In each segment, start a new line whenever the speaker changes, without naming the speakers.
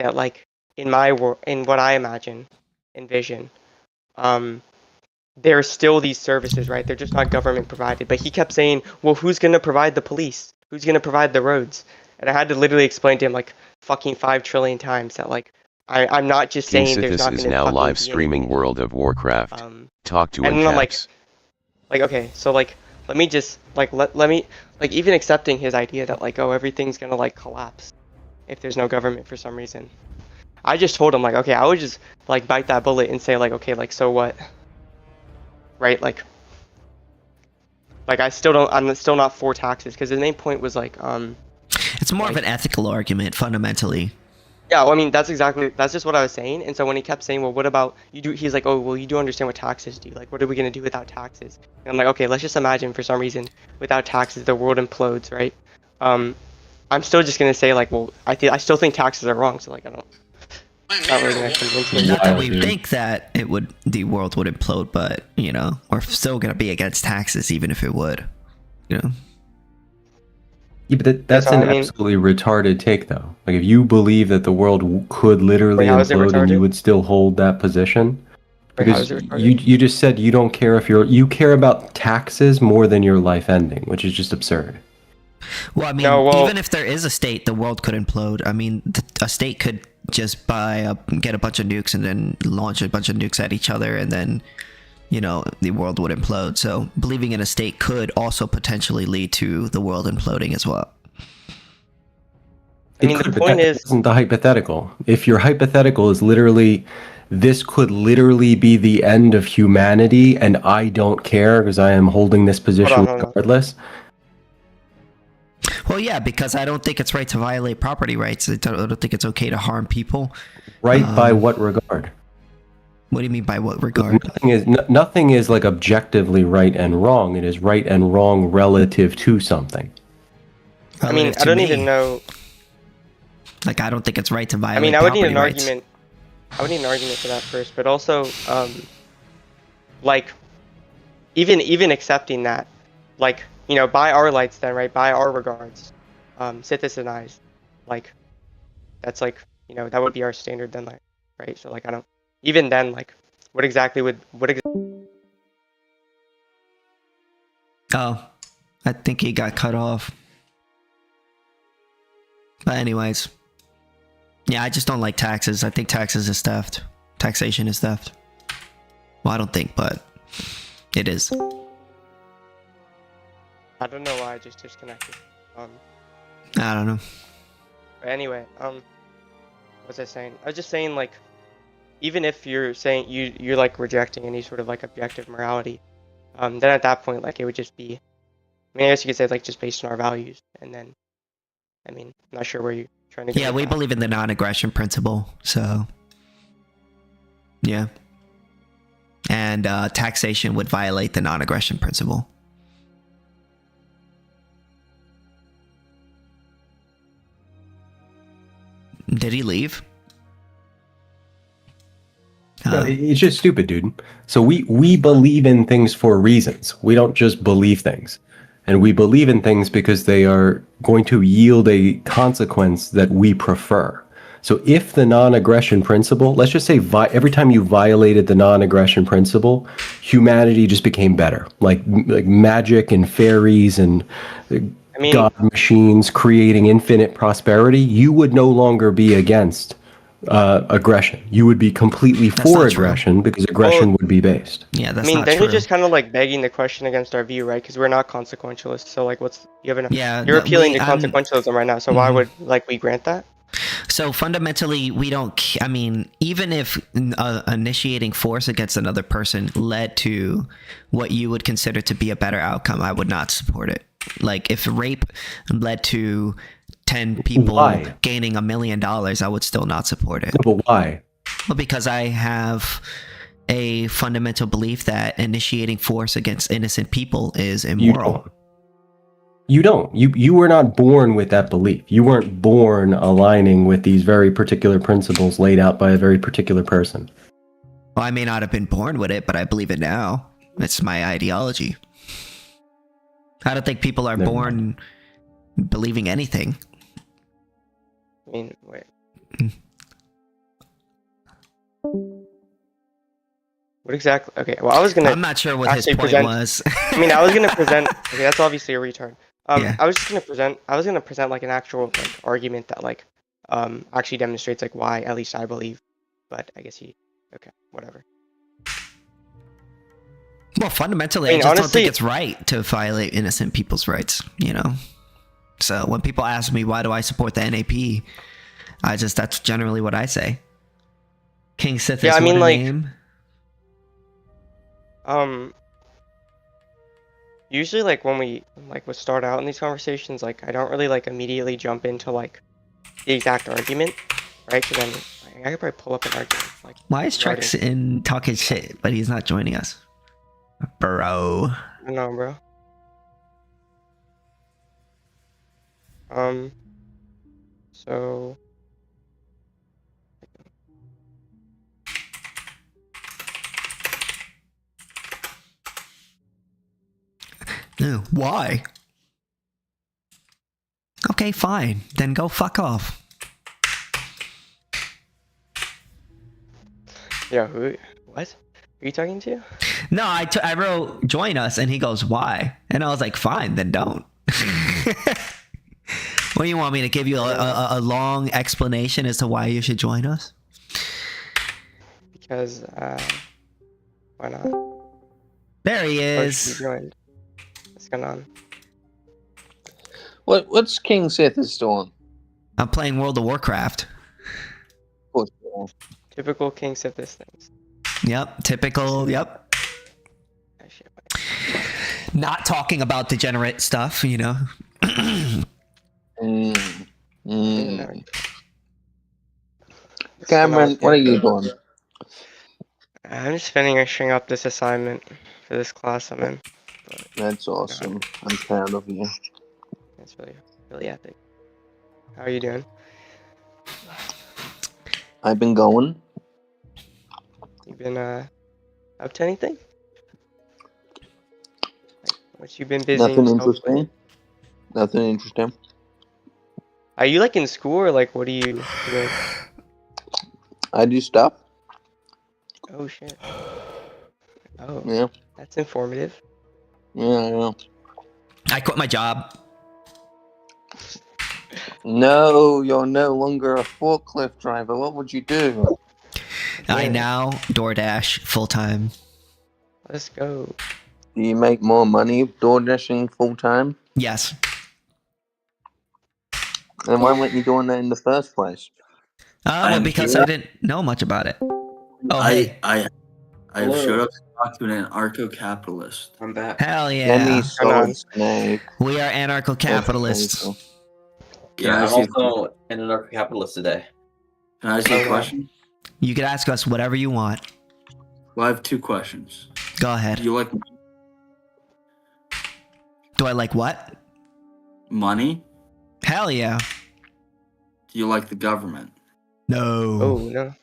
that like in my world, in what I envision, there are still these services, right? They're just not government provided. But he kept saying, well, who's going to provide the police? Who's going to provide the roads? And I had to literally explain to him like fucking 5 trillion times that like I'm not just saying there's
KingSithis
not
is
going to
now
fucking
live
be
streaming
anything.
World of Warcraft. Talk to
And then I'm
AnCaps.
like okay, so like let me just like let me like even accepting his idea that like oh everything's gonna like collapse if there's no government for some reason. I just told him like okay, I would just like bite that bullet and say like okay, like so what? Right? Like I'm still not for taxes because the main point was like
It's more of an ethical argument, fundamentally.
yeah, well, I mean that's just what I was saying. And so when he kept saying, well, what about you do? He's like, oh, well, you do understand what taxes do. Like, what are we gonna do without taxes? And I'm like, okay, let's just imagine for some reason without taxes the world implodes, right? I'm still just gonna say like, well, I still think taxes are wrong. So like, I don't. Not really gonna convince him.
Not that we think that the world would implode, but you know, we're still gonna be against taxes, even if it would. You know.
Yeah, but that's an absolutely retarded take, though. Like, if you believe that the world could literally implode, and you would still hold that position, because you just said you don't care if you care about taxes more than your life ending, which is just absurd.
Well, I mean, even if there is a state, the world could implode. I mean, a state could just get a bunch of nukes and then launch a bunch of nukes at each other, and then, you know, the world would implode. So believing in a state could also potentially lead to the world imploding as well.
I mean, the point
isn't the hypothetical. If your hypothetical is literally, this could literally be the end of humanity, and I don't care because I am holding this position regardless.
Well, yeah, because I don't think it's right to violate property rights. I don't think it's okay to harm people.
Right by what regard?
What do you mean by what regard?
Nothing is like objectively right and wrong. It is right and wrong relative to something.
I mean, I don't even know.
Like, I don't think it's right to violate.
I mean, I would need an
rights.
argument. I would need an argument for that first, but also, like, even accepting that, like, you know, by our lights, then, right, by our regards, Sithis and I, like, that's like, you know, that would be our standard then, like, right? So like, I don't. Even then, like, what exactly would
Oh, I think he got cut off. But anyways, yeah, I just don't like taxes. I think taxes is theft. Taxation is theft. Well, I don't think, but it is.
I don't know why I just disconnected.
I don't know.
But anyway, what was I saying? I was just saying, like, even if you're saying you're like rejecting any sort of like objective morality, then at that point, like, it would just be, I mean, I guess you could say like just based on our values, and then, I mean, I'm not sure where you're trying to go.
Yeah, we believe in the non-aggression principle, so yeah. And taxation would violate the non-aggression principle. Did he leave?
No, it's just stupid, dude. So we believe in things for reasons. We don't just believe things. And we believe in things because they are going to yield a consequence that we prefer. So if the non-aggression principle, let's just say every time you violated the non-aggression principle, humanity just became better. Like magic and fairies and god machines creating infinite prosperity, you would no longer be against aggression. You would be completely for aggression because aggression would be based.
Yeah, that's
I mean,
not
then
true.
you're just kind of like begging the question against our view, right? Because we're not consequentialists. So like, you're appealing to consequentialism right now. So why would like we grant that?
So fundamentally, we don't. I mean, even if initiating force against another person led to what you would consider to be a better outcome, I would not support it. Like if rape led to 10 people gaining $1 million, I would still not support it.
No, but why?
Well, because I have a fundamental belief that initiating force against innocent people is immoral.
You don't. You were not born with that belief. You weren't born aligning with these very particular principles laid out by a very particular person.
Well, I may not have been born with it, but I believe it now. It's my ideology. I don't think people are born believing anything.
I mean, wait. What exactly? Okay, well, I was gonna
I'm not sure what his
actually
point
present.
was.
I mean, I was gonna present. Okay, that's obviously a retard.
Yeah.
I was just gonna present. I was gonna present like an actual like argument that like actually demonstrates like why at least I believe. But I guess he. Okay, whatever.
Well, fundamentally,
I
I
mean,
just don't
honestly-
think it's right to violate innocent people's rights, you know? So when people ask me, why do I support the NAP? That's generally what I say. KingSithis,
Yeah, I mean,
what a
like-
name.
Usually like when we like would start out in these conversations, like I don't really like immediately jump into like the exact argument, right? Because then I could probably pull up an argument. Like,
Why is
regarding-
Trex in talking shit, but he's not joining us? Bro.
I don't know, bro. So
No, why? Okay, fine. Then go fuck off.
yeah, who? What? Who are you talking to?
No, I wrote join us, and he goes, why? And I was like, fine, then don't. What do you want me to give you a long explanation as to why you should join us?
Because why not?
There he
Or should
is.
you join? What's going on?
What's KingSithis doing?
I'm playing World of Warcraft.
Typical KingSithis things.
Yep, typical. Yep.
Ah, shit.
Not talking about degenerate stuff, you know.
Cameron, what are you doing?
I'm just finishing up this assignment for this class I'm in. But
That's awesome. I'm proud of you.
it's really, really epic. How are you doing?
I've been going.
You been up to anything? Like, what you been busy?
Nothing interesting. Nothing interesting.
Are you like in school or like what are you doing?
I do stuff.
Oh shit. Oh,
Yeah.
that's informative.
Yeah, I know.
I quit my job.
No, you're no longer a forklift driver. What would you do?
I
Yeah.
now DoorDash full time.
Let's go.
Do you make more money door dashing full time?
Yes.
Then why weren't you doing that in the first place?
Well,
I'm
because
here.
I didn't know much about it. Oh, hey.
I have
Hello.
showed up to talk to an anarcho-capitalist.
I'm back.
Hell
Let
yeah.
me
Come
solid
on.
snake.
We are anarcho-capitalists.
That's
Can
Yeah,
I
I'm
ask you,
also an anarcho-capitalist today.
can I ask you
Oh,
a
wow.
question?
You could ask us whatever you want.
Well, I have two questions.
Go
Do
ahead.
you like
Do I like what?
money?
Hell yeah.
Do you like the government?
No.
Oh no.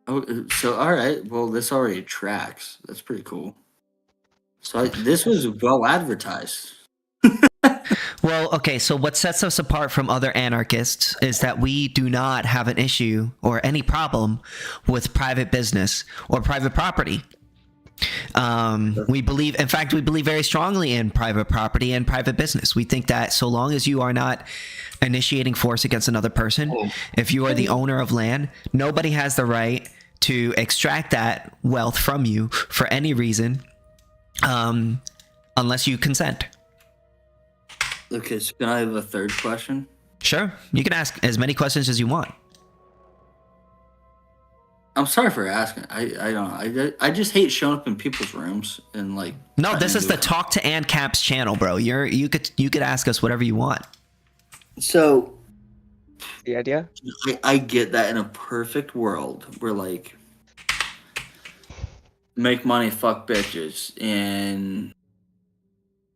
Oh, so all right. Well, this already tracks. That's pretty cool. So this was well advertised.
Well, okay, so what sets us apart from other anarchists is that we do not have an issue or any problem with private business or private property. We believe, in fact, we believe very strongly in private property and private business. We think that so long as you are not initiating force against another person, if you are the owner of land, nobody has the right to extract that wealth from you for any reason, unless you consent.
Okay, so can I have a third question?
Sure, you can ask as many questions as you want.
I'm sorry for asking. I don't know. I just hate showing up in people's rooms and like.
No,
trying
this
to
is
do
the
it.
Talk to AnCaps channel, bro. You could ask us whatever you want.
So
The idea?
I get that in a perfect world where like make money, fuck bitches, and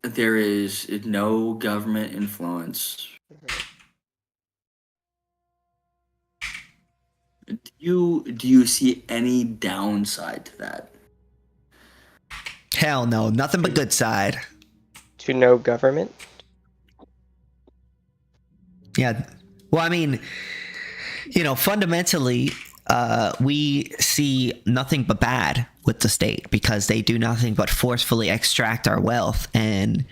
there is no government influence. Do you see any downside to that?
Hell no, nothing but good side.
To no government?
Yeah. Well, I mean, you know, fundamentally, we see nothing but bad with the state because they do nothing but forcefully extract our wealth and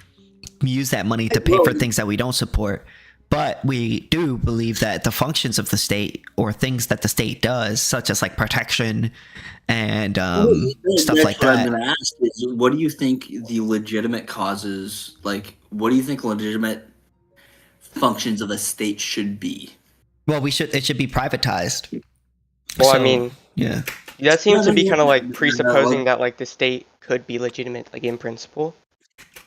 use that money to pay for things that we don't support. But we do believe that the functions of the state or things that the state does, such as like protection and stuff like
What I'm
that.
going to ask is, what do you think the legitimate causes, like, what do you think legitimate functions of a state should be?
Well, it should be privatized.
Well,
So,
I mean,
yeah.
that seems to be kind of like
like-
presupposing that like the state could be legitimate, like in principle.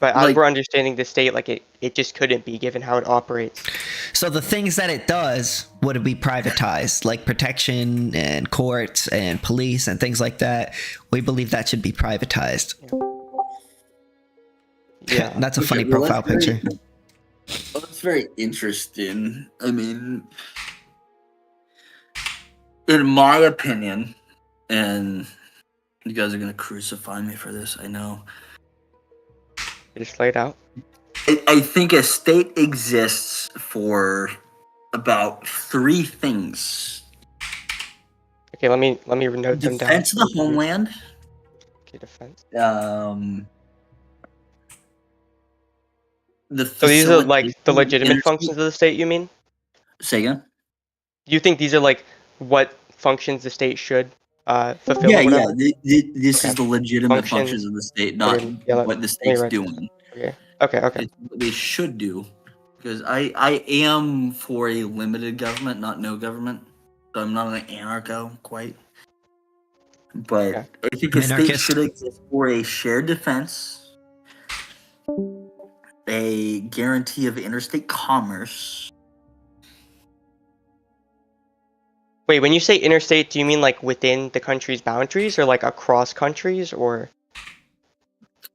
But as
Like-
we're understanding the state, like it just couldn't be given how it operates.
So the things that it does would be privatized, like protection and courts and police and things like that. We believe that should be privatized.
Yeah.
That's a
Okay,
funny
well,
profile
that's
picture.
Well, that's very interesting. I mean, in my opinion, and you guys are going to crucify me for this, I know.
Just laid out.
I think a state exists for about three things:
Okay, let me note them down.
defense of the homeland,
Okay, defense. So these are like the legitimate functions of the state, you mean?
Say again?
Do you think these are like what functions the state should fulfill?
Yeah,
or
yeah.
whatever?
This
Okay.
is the legitimate
Functions.
functions of the state, not
Yeah,
what the
me
state's
write this.
doing.
Okay.
It's what they should do. Because I am for a limited government, not no government. So I'm not an anarcho quite. But
Okay.
I think a state
Minarchist.
should exist for a shared defense, a guarantee of interstate commerce.
Wait, when you say interstate, do you mean like within the country's boundaries or like across countries or?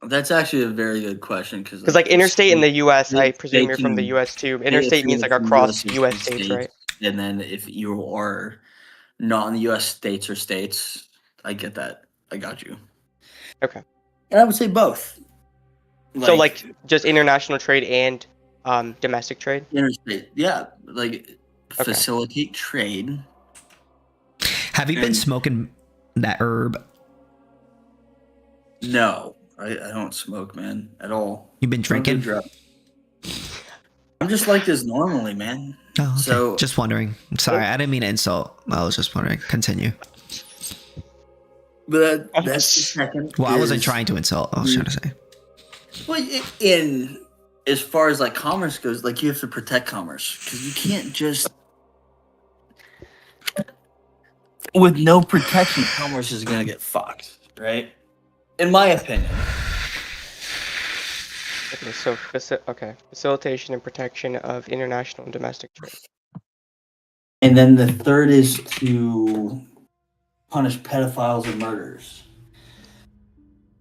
That's actually a very good question because
Because like interstate in the U.S., I
they
presume you're from the
can-
U.S. too. Interstate means like across U.S. states, right?
And then if you are not in the U.S. states or states, I get that. I got you.
Okay.
And I would say both.
So like just international trade and domestic trade.
interstate, yeah, like facilitate trade.
Have you been
And-
smoking that herb?
No, I don't smoke, man, at all.
You've been
I don't do
drinking?
drugs. I'm just like this normally, man.
Oh, okay.
So-
Just wondering. I'm sorry, I didn't mean to insult. I was just wondering. Continue.
But that's the second.
Well, I wasn't
is-
trying to insult. I was trying to say.
Well, in as far as like commerce goes, like you have to protect commerce because you can't just with no protection, commerce is gonna get fucked, right? In my opinion.
Okay, so facilitation and protection of international and domestic trade.
And then the third is to punish pedophiles and murderers.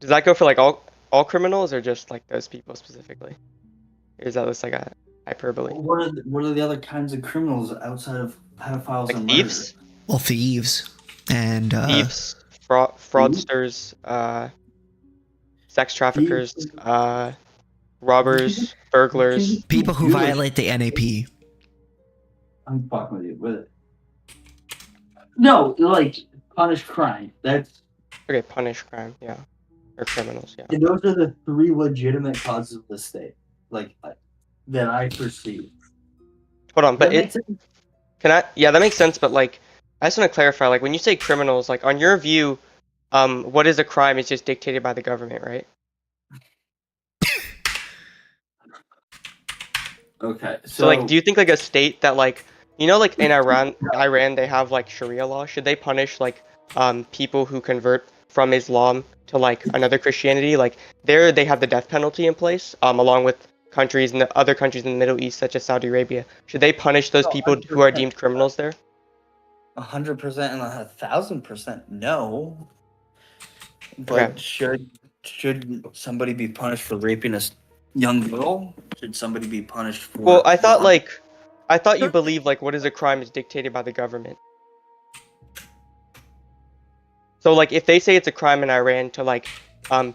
Does that go for like all criminals or just like those people specifically? Or is that just like a hyperbole?
What are the other kinds of criminals outside of pedophiles
Like
and
thieves,
Well, thieves and
thieves, fraudsters, sex traffickers, robbers, burglars.
people who violate the NAP.
I'm fucking with you with it. No, like punish crime. That's
Okay, punish crime, yeah, or criminals, yeah.
and those are the three legitimate causes of the state, like that I perceive.
Hold on, but
That makes sense?
Yeah, that makes sense. But like, I just want to clarify. Like, when you say criminals, like on your view, what is a crime is just dictated by the government, right?
Okay,
So like, do you think like a state that like, you know, like in Iran they have like Sharia law. Should they punish like people who convert from Islam to like another Christianity? Like there they have the death penalty in place, along with countries and the other countries in the Middle East such as Saudi Arabia. Should they punish those people who are deemed criminals there?
100% and 1,000% no. But
Okay.
should somebody be punished for raping a young girl? Should somebody be punished for?
Well, I thought you believe like what is a crime is dictated by the government. So like if they say it's a crime in Iran to like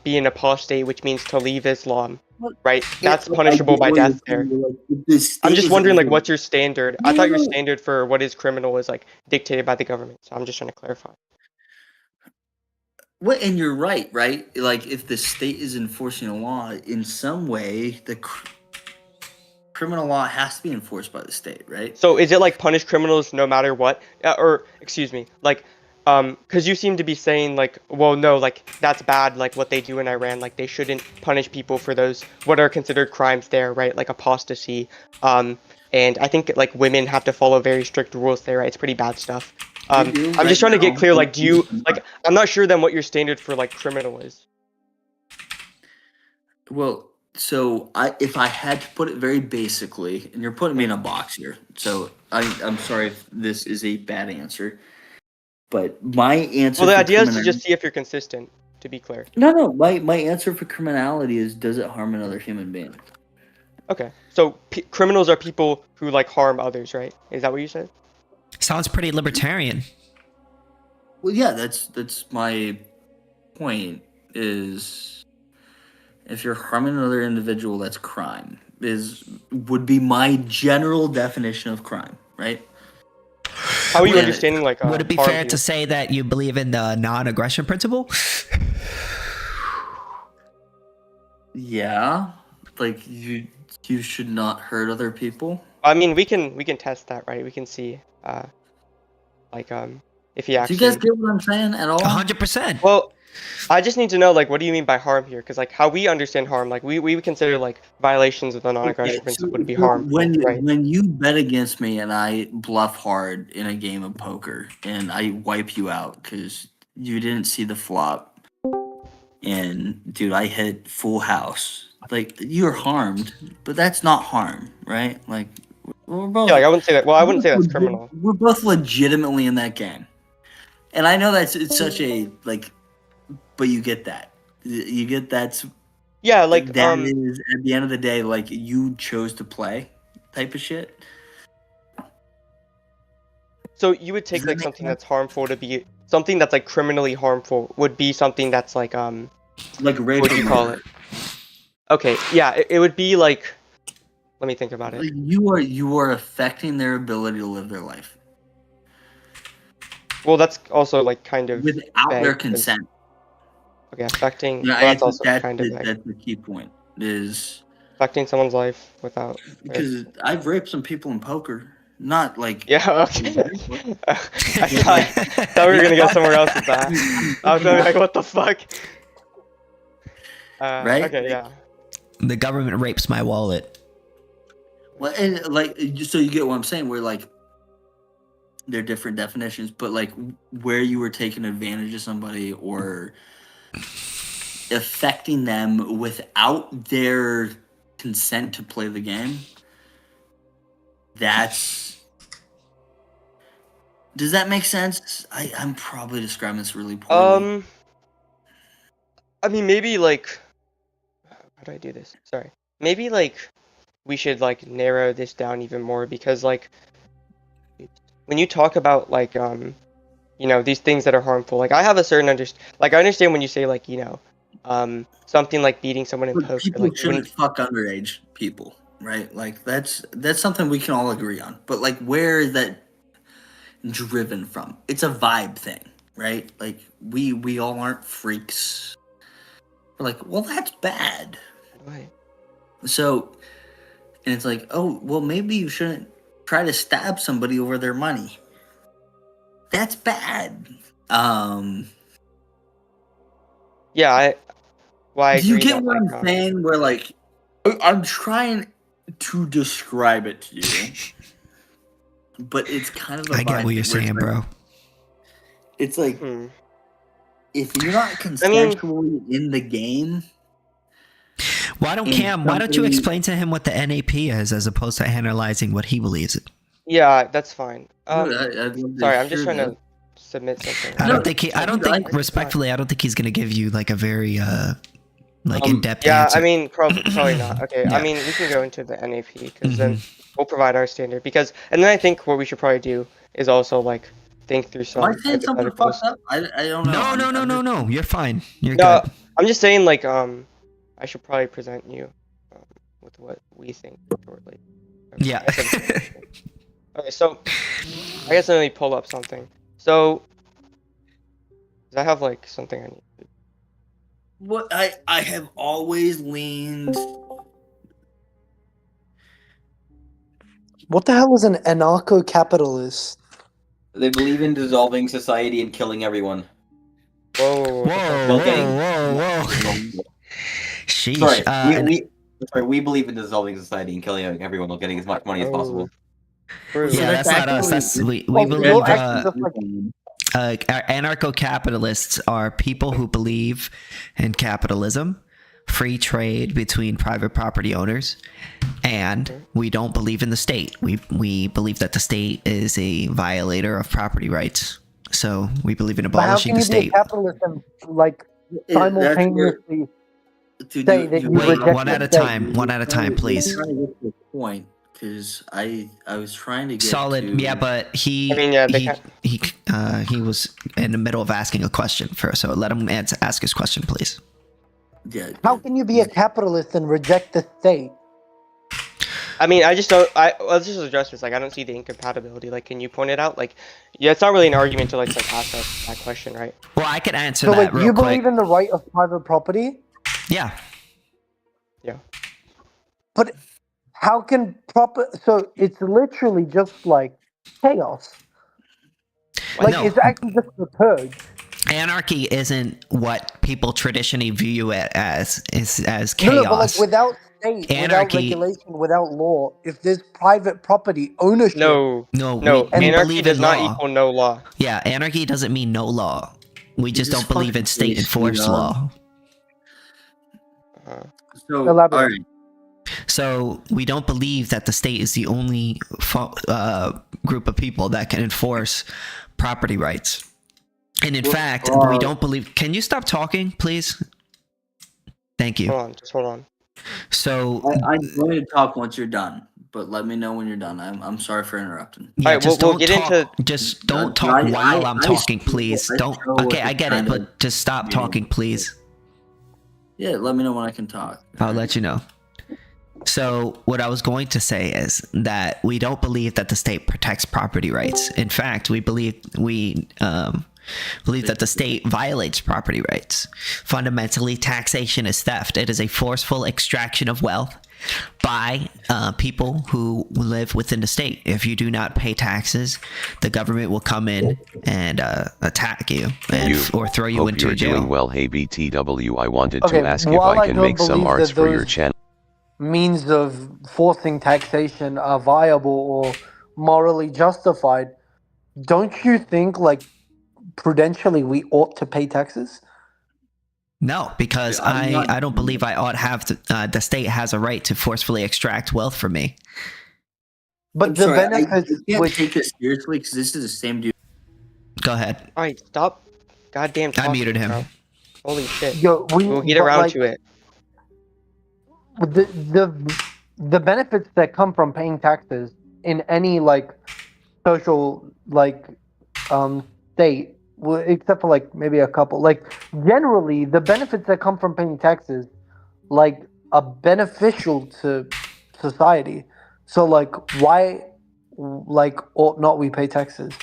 be an apostate, which means to leave Islam,
What?
right? That's
Yeah,
punishable by
I get what
death
you're
there.
saying, like, if the state
I'm just
isn't
wondering, like,
real-
what's your standard? I
No,
thought your
no.
standard for what is criminal is like dictated by the government. So I'm just trying to clarify.
Well, and you're right, right? Like, if the state is enforcing a law in some way, the criminal law has to be enforced by the state, right?
So is it like punish criminals no matter what? Or excuse me, like, because you seem to be saying like, well, no, like that's bad, like what they do in Iran, like they shouldn't punish people for those what are considered crimes there, right? Like apostasy. And I think like women have to follow very strict rules there, right? It's pretty bad stuff.
They do
I'm
right
just trying to get
now,
clear,
but
like, do you like? I'm not sure then what your standard for like criminal is.
Well, so if I had to put it very basically, and you're putting me in a box here, so I'm sorry if this is a bad answer, but my answer.
Well, the
for
idea is to
criminality-
just see if you're consistent. To be clear.
No. My answer for criminality is: does it harm another human being?
Okay, so criminals are people who like harm others, right? Is that what you said?
Sounds pretty libertarian.
Well, yeah, that's my point. Is if you're harming another individual, that's crime. Would be my general definition of crime, right?
How are you
Would-
understanding like
Would it be
harm
fair
here?
to say that you believe in the non-aggression principle?
Yeah, like you should not hurt other people.
I mean, we can test that, right? We can see, like if he
Do
actually.
you guys get what I'm saying at all?
100%.
Well, I just need to know like what do you mean by harm here? Because like how we understand harm, like we would consider like violations of the non-aggression
Okay,
principle
so
would be harm, right?
when you bet against me and I bluff hard in a game of poker and I wipe you out because you didn't see the flop, and dude, I hit full house. Like you're harmed, but that's not harm, right? Like we're both.
Yeah, like I wouldn't say that. Well, I wouldn't say that's
legit-
criminal.
We're both legitimately in that game, and I know it's such a like, but you get that. You get that's
Yeah, like
that is at the end of the day, like you chose to play, type of shit.
so you would take
Does that
like
make
something
sense?
that's harmful to be something that's like criminally harmful would be something that's like
Like rape.
what do you call it? Okay, yeah, it would be like. Let me think about it.
Like, you are affecting their ability to live their life
Well, that's also like kind of
without
vague,
their
'cause-
consent.
Okay, affecting.
Yeah,
Well,
I
that's
think
also kind of vague.
that's the key point. Is
Affecting someone's life without.
because I've raped some people in poker, not like
Yeah. Okay. I thought we were gonna go somewhere else with that. I was gonna be like, what the fuck?
Right?
Okay. Yeah.
The government rapes my wallet.
well, and like so you get what I'm saying. Where like they're different definitions, but like where you were taking advantage of somebody or affecting them without their consent to play the game. Does that make sense? I'm probably describing this really poorly.
I mean, maybe like, how do I do this? Sorry. Maybe like, we should like narrow this down even more because like, when you talk about like you know these things that are harmful, like I have a certain I understand when you say like something like beating someone in
But
poker,
people
like
shouldn't fuck underage people, right? Like that's something we can all agree on. But like, where is that driven from? It's a vibe thing, right? Like we all aren't freaks. We're like, well, that's bad.
Right.
So, and it's like, oh, well, maybe you shouldn't try to stab somebody over their money. That's bad.
Yeah, I
Do you
agree
get
that,
what
like,
I'm saying? Where like, I'm trying to describe it to you, but it's kind of.
I get what you're saying, bro.
It's like
hmm.
if you're not consensually in the game.
Why don't you explain to him what the NAP is as opposed to analyzing what he believes in?
Yeah, that's fine.
I'd love to
Sorry, I'm just
hear
trying
that.
to submit something.
I don't think
it's
respectfully, I don't think he's gonna give you like a very like in-depth
Yeah,
answer.
I mean, probably not. Okay,
Yeah.
I mean, we can go into the NAP because then we'll provide our standard. And then I think what we should probably do is also like think through some
Am I saying something
hypotheticals.
fucked up? I don't know.
No. You're fine. You're
No,
good.
I'm just saying, like, I should probably present you with what we think shortly. Okay,
Yeah.
I guess okay, so I guess let me pull up something. So, 'cause I have like something I need to.
What I have always leaned.
What the hell is an anarcho-capitalist?
They believe in dissolving society and killing everyone.
Whoa,
Whoa,
getting-
whoa. Sheesh.
Sorry, we believe in dissolving society and killing everyone while getting as much money as possible.
True.
Yeah, that's not us. That's we believe. Anarcho-capitalists are people who believe in capitalism, free trade between private property owners, and we don't believe in the state. We believe that the state is a violator of property rights. So we believe in
But how
abolishing
can
the
you be a
state.
capitalist and like simultaneously say that you
Wait,
reject
one
the
at a
state?
time. One at a time, please.
I'm trying to get to a point because I was trying to get
Solid.
to...
Yeah, but he
I mean, yeah, they
he was in the middle of asking a question first. So let him ask his question, please.
Yeah.
How can you be a capitalist and reject the state?
I mean, I just don't. Let's just address this. Like, I don't see the incompatibility. Like, can you point it out? Like, yeah, it's not really an argument to like ask us that question, right?
Well, I could answer
So,
that
like,
real
you
quick.
believe in the right of private property,
Yeah.
but how can proper? So it's literally just like chaos. Like
No.
it's actually just the purge.
Anarchy isn't what people traditionally view it as. Is as
No,
chaos.
but like without state, without
Anarchy-
regulation, without law, if there's private property ownership,
No.
No.
No.
we
Anarchy
believe
does
in
not
law.
equal no law.
Yeah, anarchy doesn't mean no law. We just don't
just
believe in
fucking
state
say
enforced
shit,
law.
So,
Elaborate.
all right.
So we don't believe that the state is the only group of people that can enforce property rights. And in fact, we don't believe... Can you stop talking, please? Thank you.
Hold on. Just hold on.
So...
I'm going to talk once you're done, but let me know when you're done. I'm sorry for interrupting.
Yeah,
Alright,
just
we'll
don't
get
talk.
into-
Just don't talk while I'm talking, please.
I
Don't.
show
Okay,
what
I get
kind
it,
of
but just stop
meeting.
talking, please.
Yeah, let me know when I can talk.
I'll let you know. So what I was going to say is that we don't believe that the state protects property rights. In fact, we believe that the state violates property rights. Fundamentally, taxation is theft. It is a forceful extraction of wealth by people who live within the state. If you do not pay taxes, the government will come in and attack you or throw you
Hope
into
you're
jail.
doing well. Hey BTW, I wanted
Okay,
to ask if
while
I
I
can
don't
make some
believe
arts
that
for your
those-
channel.
means of forcing taxation are viable or morally justified, don't you think, like, prudentially we ought to pay taxes?
No, because I don't believe I ought have to, the state has a right to forcefully extract wealth from me.
But
I'm
the
sorry,
benefits,
I can't
which
take this seriously because this is the same dude.
Go ahead.
Alright, stop. Goddamn.
I
Talking,
muted him.
bro. Holy shit.
we'll
get around to it.
The benefits that come from paying taxes in any like social like state, well, except for like maybe a couple, like generally the benefits that come from paying taxes like are beneficial to society. So like why like ought not we pay taxes?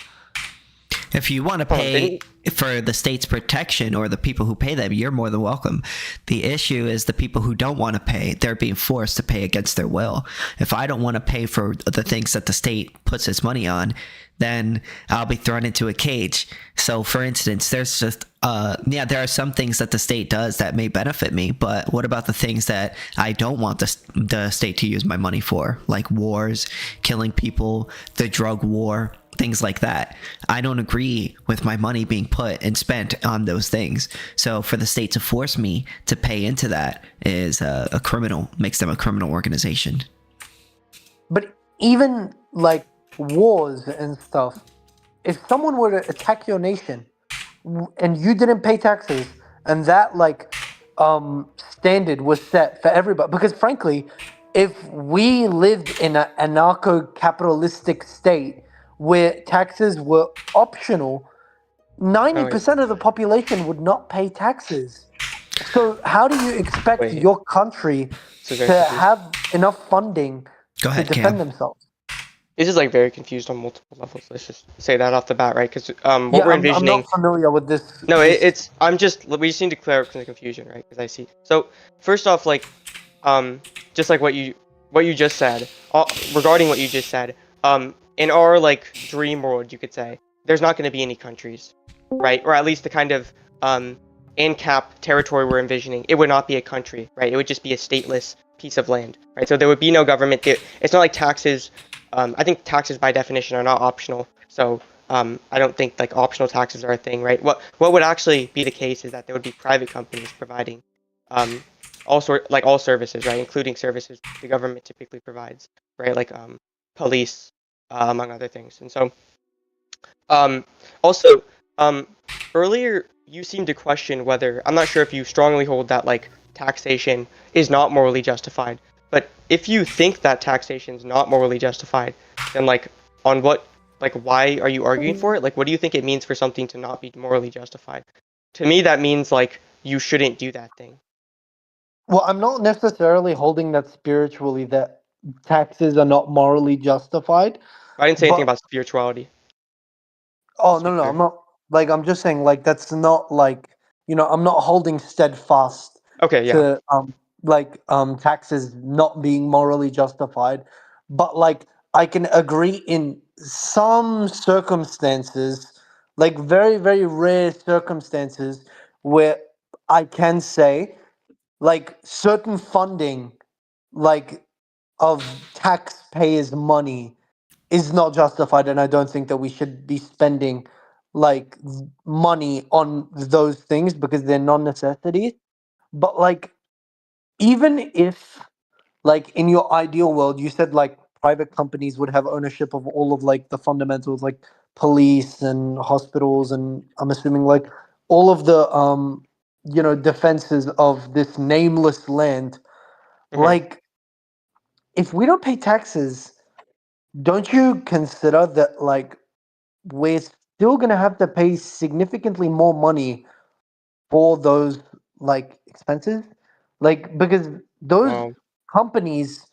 If you want to pay for the state's protection or the people who pay them, you're more than welcome. The issue is the people who don't want to pay, they're being forced to pay against their will. If I don't want to pay for the things that the state puts its money on, then I'll be thrown into a cage. So for instance, there's just, there are some things that the state does that may benefit me, but what about the things that I don't want the state to use my money for? Like wars, killing people, the drug war, things like that. I don't agree with my money being put and spent on those things. So for the state to force me to pay into that is a criminal, makes them a criminal organization.
But even like wars and stuff, if someone were to attack your nation and you didn't pay taxes and that like standard was set for everybody, because frankly, if we lived in an anarcho-capitalistic state where taxes were optional, 90% of the population would not pay taxes. So how do you expect
Wait.
your country
So very
to
confused.
have enough funding
Go
to
ahead,
defend
Cam.
themselves?
This is like very confused on multiple levels. Let's just say that off the bat, right? Because what
Yeah,
we're
I'm
envisioning.
not familiar with this.
No,
this-
we just need to clear up the confusion, right? Because I see. So first off, like, just like what you just said, regarding what you just said, in our like dream world, you could say there's not going to be any countries, right? Or at least the kind of AnCap territory we're envisioning, it would not be a country, right? It would just be a stateless piece of land, right? So there would be no government. It's not like taxes. I think taxes by definition are not optional. So I don't think like optional taxes are a thing, right? What would actually be the case is that there would be private companies providing all services, right, including services the government typically provides, right, like police, among other things. And so also earlier you seemed to question whether, I'm not sure if you strongly hold that like taxation is not morally justified, but if you think that taxation is not morally justified, then like on what, like why are you arguing for it? Like what do you think it means for something to not be morally justified? To me that means like you shouldn't do that thing.
Well, I'm not necessarily holding that spiritually that taxes are not morally justified.
I didn't say anything
But
about spirituality.
oh
Just to
no,
be
no,
clear.
I'm not. Like I'm just saying, like that's not like I'm not holding steadfast
Okay, yeah.
to taxes not being morally justified, but like I can agree in some circumstances, like very very rare circumstances, where I can say like certain funding, like of taxpayers' money is not justified, and I don't think that we should be spending like money on those things because they're non necessities. But like, even if like in your ideal world, you said like private companies would have ownership of all of like the fundamentals, like police and hospitals, and I'm assuming like all of the defenses of this nameless land.
Hmm.
Like, if we don't pay taxes, don't you consider that like we're still going to have to pay significantly more money for those like expenses, like because those
Wow.
companies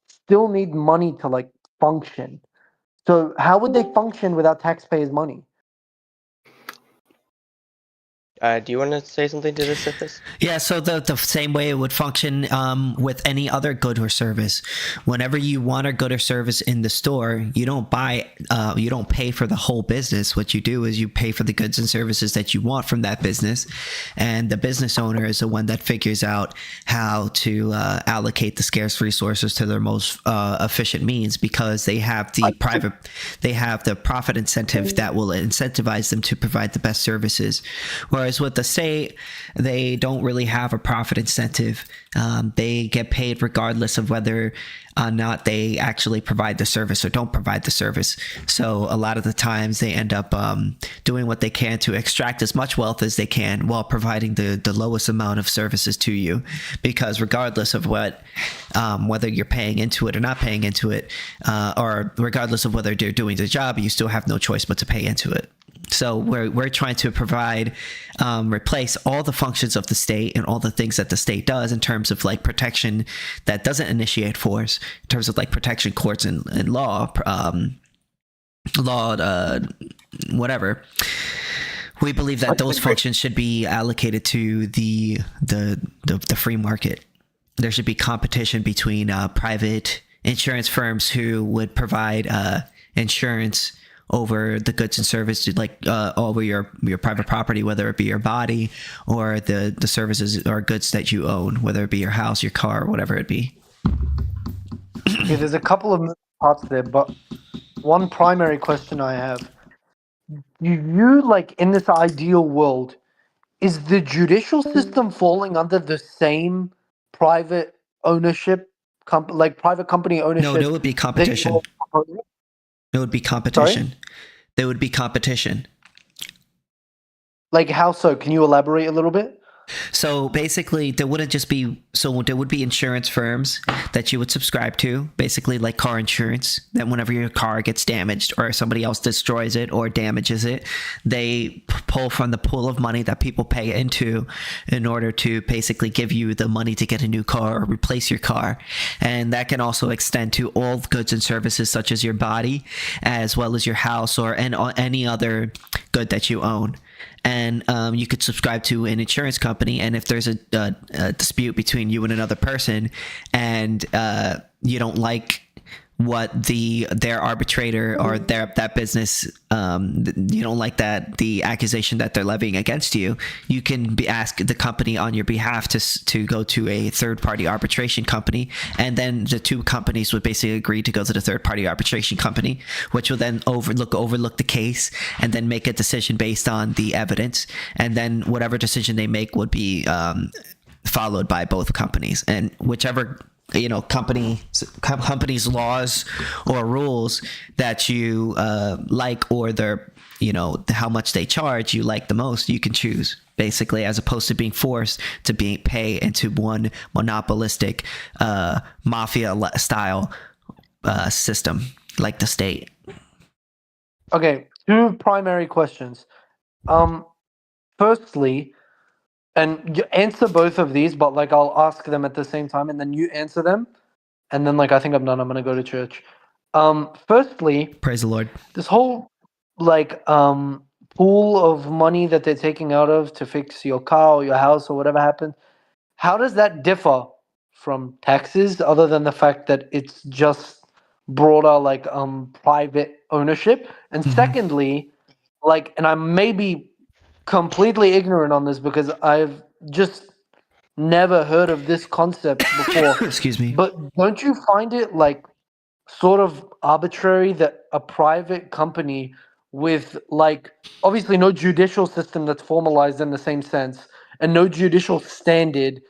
still need money to like function. So how would they function without taxpayers' money?
Do you want to say something to this, Sithis?
Yeah, so the same way it would function with any other good or service. Whenever you want a good or service in the store, you don't pay for the whole business. What you do is you pay for the goods and services that you want from that business, and the business owner is the one that figures out how to allocate the scarce resources to their most efficient means, because they have the profit incentive that will incentivize them to provide the best services. Whereas with the state, they don't really have a profit incentive. They get paid regardless of whether or not they actually provide the service or don't provide the service. So a lot of the times they end up doing what they can to extract as much wealth as they can while providing the lowest amount of services to you. Because regardless of whether you're paying into it or not paying into it, or regardless of whether they're doing the job, you still have no choice but to pay into it. So we're trying to provide, replace all the functions of the state and all the things that the state does in terms of like protection that doesn't initiate force, in terms of like protection, courts, and law, whatever. We believe that those functions should be allocated to the free market. There should be competition between private insurance firms who would provide insurance over the goods and services, like over your private property, whether it be your body or the services or goods that you own, whether it be your house, your car, whatever it be.
Okay, there's a couple of parts there, but one primary question I have: do you like in this ideal world, is the judicial system falling under the same private ownership, like private company ownership?
No, there would be competition. There would be competition.
Sorry?
There would be competition.
Like how so? Can you elaborate a little bit?
So basically, there would be insurance firms that you would subscribe to, basically like car insurance, that whenever your car gets damaged or somebody else destroys it or damages it, they pull from the pool of money that people pay into in order to basically give you the money to get a new car or replace your car. And that can also extend to all goods and services such as your body, as well as your house or any other good that you own. And you could subscribe to an insurance company, and if there's a dispute between you and another person, and you don't like what their arbitrator or that business, you don't like the accusation that they're levying against you, you can ask the company on your behalf to go to a third-party arbitration company, and then the two companies would basically agree to go to the third-party arbitration company, which will then overlook the case and then make a decision based on the evidence, and then whatever decision they make would be followed by both companies, and whichever companies laws or rules that you like, or their how much they charge you like the most, you can choose, basically, as opposed to being forced to pay into one monopolistic mafia style system like the state.
Okay, two primary questions. Firstly, and you answer both of these, but like I'll ask them at the same time, and then you answer them, and then like I think I'm done. I'm gonna go to church. Firstly,
Praise the Lord.
this whole like pool of money that they're taking out of to fix your car or your house or whatever happened, how does that differ from taxes, other than the fact that it's just broader like private ownership? And secondly, like, and I may be completely ignorant on this because I've just never heard of this concept before.
Excuse me.
But don't you find it like sort of arbitrary that a private company with like obviously no judicial system that's formalized in the same sense and no judicial standard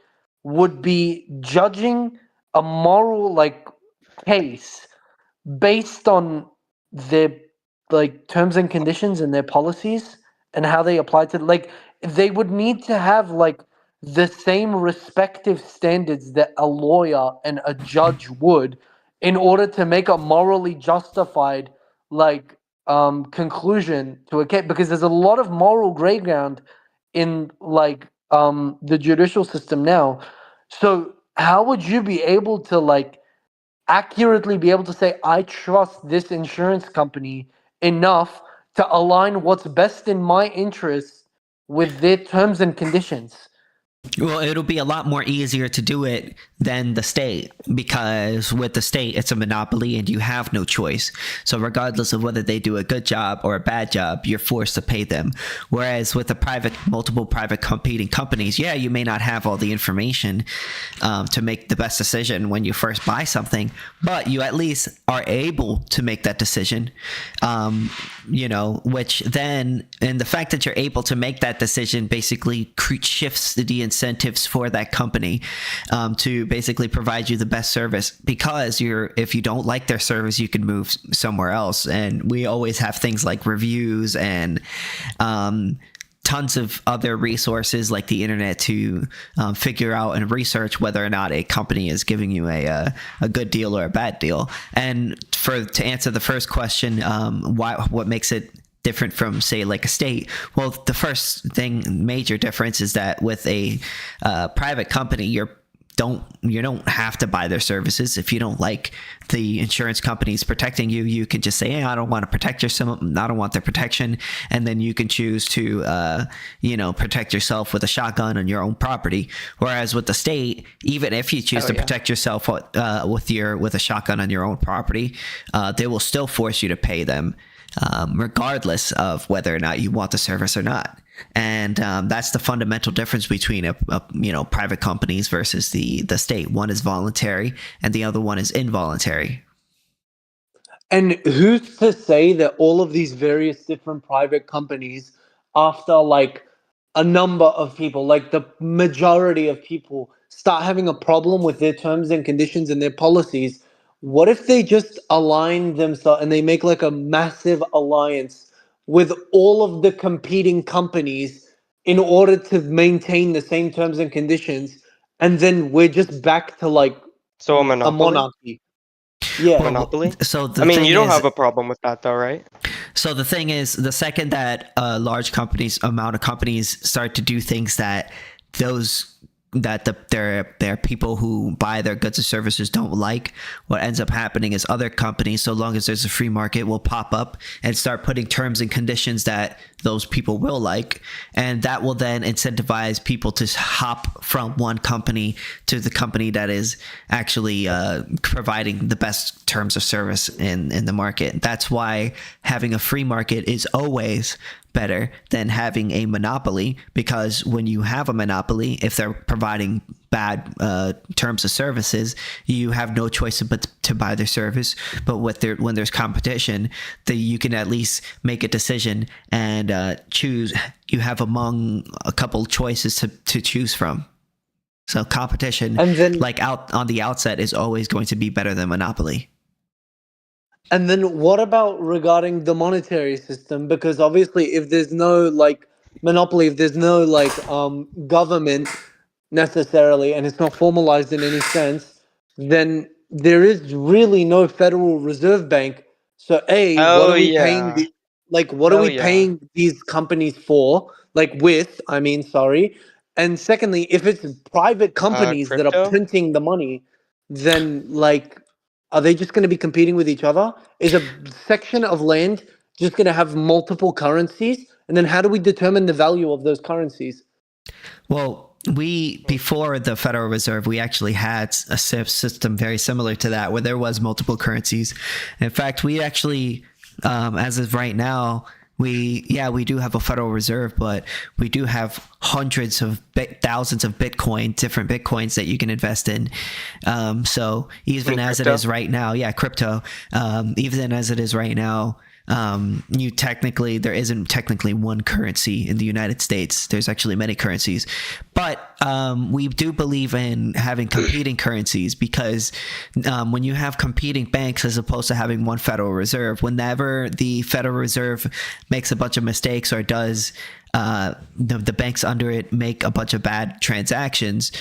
would be judging a moral like case based on their like terms and conditions and their policies and how they apply to, like, they would need to have like the same respective standards that a lawyer and a judge would in order to make a morally justified like conclusion to a case, because there's a lot of moral gray ground in like the judicial system now. So how would you be able to like accurately be able to say I trust this insurance company enough to align what's best in my interests with their terms and conditions?
Well, it'll be a lot more easier to do it than the state, because with the state, it's a monopoly and you have no choice. So regardless of whether they do a good job or a bad job, you're forced to pay them. Whereas with multiple private competing companies, yeah, you may not have all the information to make the best decision when you first buy something, but you at least are able to make that decision, which then, and the fact that you're able to make that decision basically shifts the incentives for that company to basically provide you the best service, because if you don't like their service, you can move somewhere else. And we always have things like reviews and tons of other resources like the internet to figure out and research whether or not a company is giving you a good deal or a bad deal. And to answer the first question, what makes it different from, say, like a state? Well, the first major difference is that with a private company, you don't have to buy their services. If you don't like the insurance companies protecting you, you can just say, hey, I don't want to protect yourself. I don't want their protection. And then you can choose to, protect yourself with a shotgun on your own property. Whereas with the state, even if you choose to protect yourself with a shotgun on your own property, they will still force you to pay them, regardless of whether or not you want the service or not. And that's the fundamental difference between private companies versus the state. One is voluntary and the other one is involuntary.
And who's to say that all of these various different private companies, after like a number of people, like the majority of people, start having a problem with their terms and conditions and their policies, what if they just align themselves and they make like a massive alliance with all of the competing companies in order to maintain the same terms and conditions, and then we're just back to like
So a
a
monopoly?
monarchy? Yeah.
Monopoly?
So
I mean, you don't have a problem with that though, right?
So the thing is, the second that large amount of companies start to do things that their people who buy their goods and services don't like, what ends up happening is other companies, so long as there's a free market, will pop up and start putting terms and conditions that those people will like, and that will then incentivize people to hop from one company to the company that is actually providing the best terms of service in the market. That's why having a free market is always better than having a monopoly, because when you have a monopoly, if they're providing bad terms of services, you have no choice but to buy their service. But when there's competition, you can at least make a decision and choose. You have among a couple choices to choose from. So competition,
And then,
like out on the outset, is always going to be better than monopoly.
and then what about regarding the monetary system? Because obviously, if there's no like monopoly, if there's no like government necessarily, and it's not formalized in any sense, then there is really no Federal Reserve Bank. So, what
Oh
are we paying
yeah.
what are
Oh
we
yeah.
paying these companies for? Like with, I mean, sorry. And secondly, if it's private companies that are
Crypto.
printing the money, then like, are they just going to be competing with each other? Is a section of land just going to have multiple currencies? And then how do we determine the value of those currencies?
Well, before the Federal Reserve, we actually had a system very similar to that, where there was multiple currencies. In fact, we actually, as of right now, we do have a Federal Reserve, but we do have hundreds of thousands of different Bitcoins that you can invest in. So even as it is right now, crypto, even as it is right now, there isn't technically one currency in the United States. There's actually many currencies, but we do believe in having competing currencies, because when you have competing banks as opposed to having one Federal Reserve, whenever the Federal Reserve makes a bunch of mistakes or does the banks under it make a bunch of bad transactions,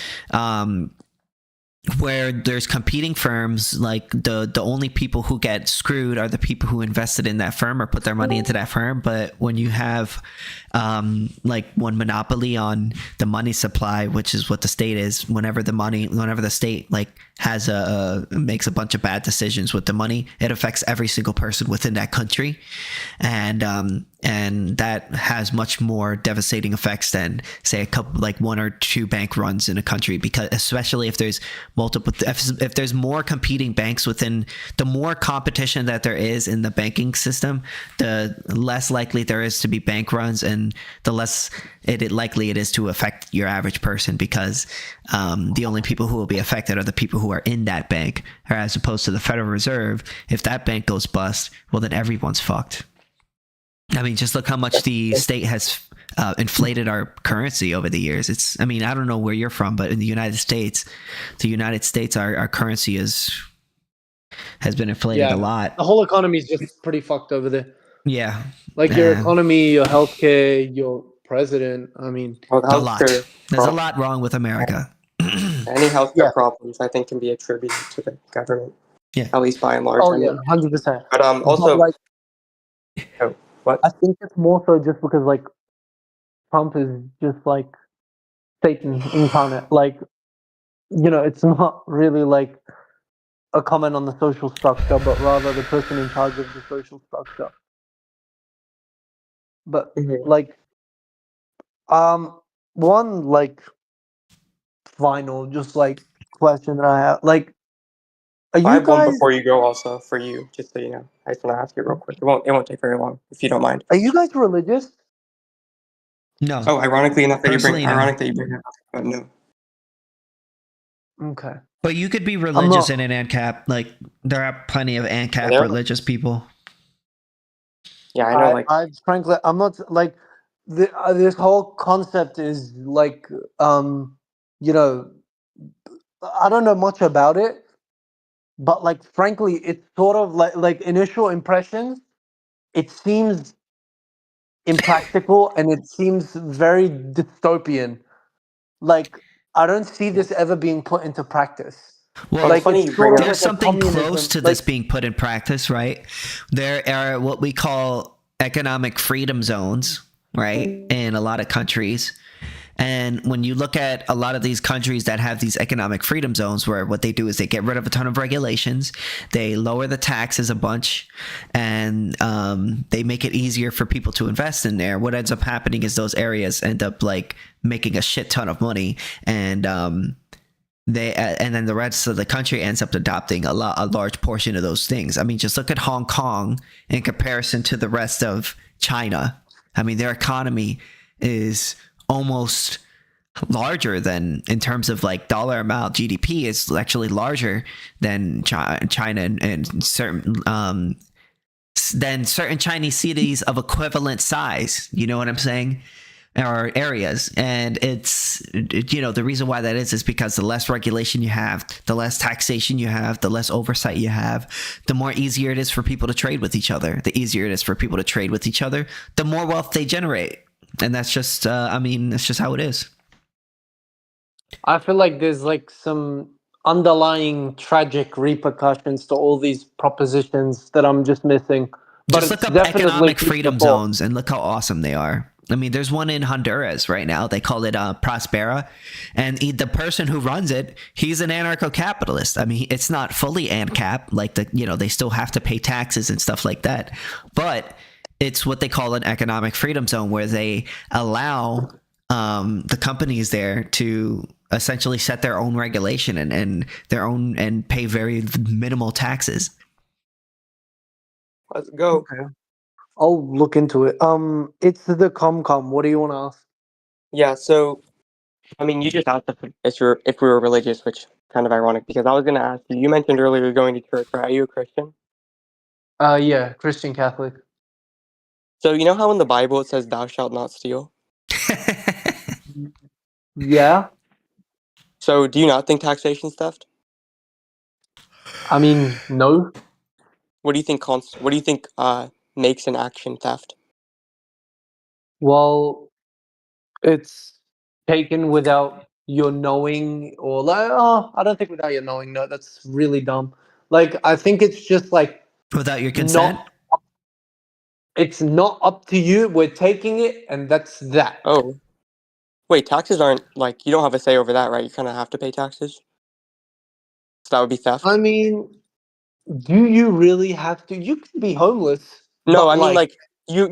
where there's competing firms, like the only people who get screwed are the people who invested in that firm or put their money into that firm. But when you have like one monopoly on the money supply, which is what the state is, whenever the state like makes a bunch of bad decisions with the money, it affects every single person within that country, and that has much more devastating effects than, say, one or two bank runs in a country, because especially if there's if there's more competing banks within, the more competition that there is in the banking system, the less likely there is to be bank runs, and the less likely it is to affect your average person, because the only people who will be affected are the people who are in that bank, or as opposed to the Federal Reserve. If that bank goes bust, well, then everyone's fucked. I mean, just look how much the state has inflated our currency over the years. I don't know where you're from, but in the United States, our currency has been inflated a lot.
The whole economy is just pretty fucked over there.
Yeah.
Like your economy, your healthcare, your president. I mean,
Well,
a lot. There's a lot wrong with America.
Any healthcare problems, I think, can be attributed to the government.
Yeah.
At least by and large.
Oh yeah, 100%.
But also,
But, like,
what?
I think it's more so just because like Trump is just like Satan incarnate. Like, it's not really like a comment on the social structure, but rather the person in charge of the social structure. But like, one like final just like question that I have, like, are
I
you
have one
guys
before you go, also for you, just so you know. I just want to ask you real quick. It won't take very long, if you don't mind.
are you guys religious?
No.
Oh, ironically enough, that you bring
Personally, no.
ironic that you bring it up, but no.
Okay.
But you could be religious in an ANCAP. Like, there are plenty of ANCAP religious people.
Yeah, I know.
I frankly, I'm not like this whole concept is like, I don't know much about it, but like, frankly, it's sort of like initial impressions. It seems impractical and it seems very dystopian. Like, I don't see this ever being put into practice.
Well,
like,
funny
it's
you bring
sort
up-
of
there's
like a
something
communism,
close to
like,
this being put in practice, right? There are what we call economic freedom zones, right, in a lot of countries. And when you look at a lot of these countries that have these economic freedom zones, where what they do is they get rid of a ton of regulations, they lower the taxes a bunch, and they make it easier for people to invest in there. What ends up happening is those areas end up like making a shit ton of money, and and then the rest of the country ends up adopting a large portion of those things. I mean, just look at Hong Kong in comparison to the rest of China. I mean, their economy is almost larger than, in terms of like dollar amount, GDP is actually larger than China and certain than certain Chinese cities of equivalent size. You know what I'm saying? Or areas. And it's, you know, the reason why that is because the less regulation you have, the less taxation you have, the less oversight you have, the more easier it is for people to trade with each other. The easier it is for people to trade with each other, the more wealth they generate. And that's just, I mean, that's just how it is.
I feel like there's like some underlying tragic repercussions to all these propositions that I'm just missing. But
Just
it's
look up
definitely
economic
food for
freedom
thought.
zones and look how awesome they are. I mean, there's one in Honduras right now. They call it Prospera. And the person who runs it, he's an anarcho-capitalist. I mean, it's not fully ANCAP. Like, they still have to pay taxes and stuff like that. But it's what they call an economic freedom zone, where they allow the companies there to essentially set their own regulation and their own, and pay very minimal taxes.
Let's go.
Okay. I'll look into it. It's the ComCom. What do you want to ask?
Yeah, so I mean, you just asked if we were religious, which kind of ironic because I was going to ask you. You mentioned earlier you're going to church, right? Are you a Christian?
Yeah, Christian Catholic.
So you know how in the Bible it says, "Thou shalt not steal."
Yeah.
So do you not think taxation's theft?
I mean, no.
What do you think? What do you think makes an action theft?
Well, it's taken without your knowing, or like, oh, I don't think without your knowing. No, that's really dumb. Like, I think it's just like
Without your consent?
it's not up to you. We're taking it, and that's that.
Oh, wait, taxes aren't like you don't have a say over that, right? You kind of have to pay taxes. So that would be theft.
I mean, do you really have to? You can be homeless,
No,
but
I mean
like
you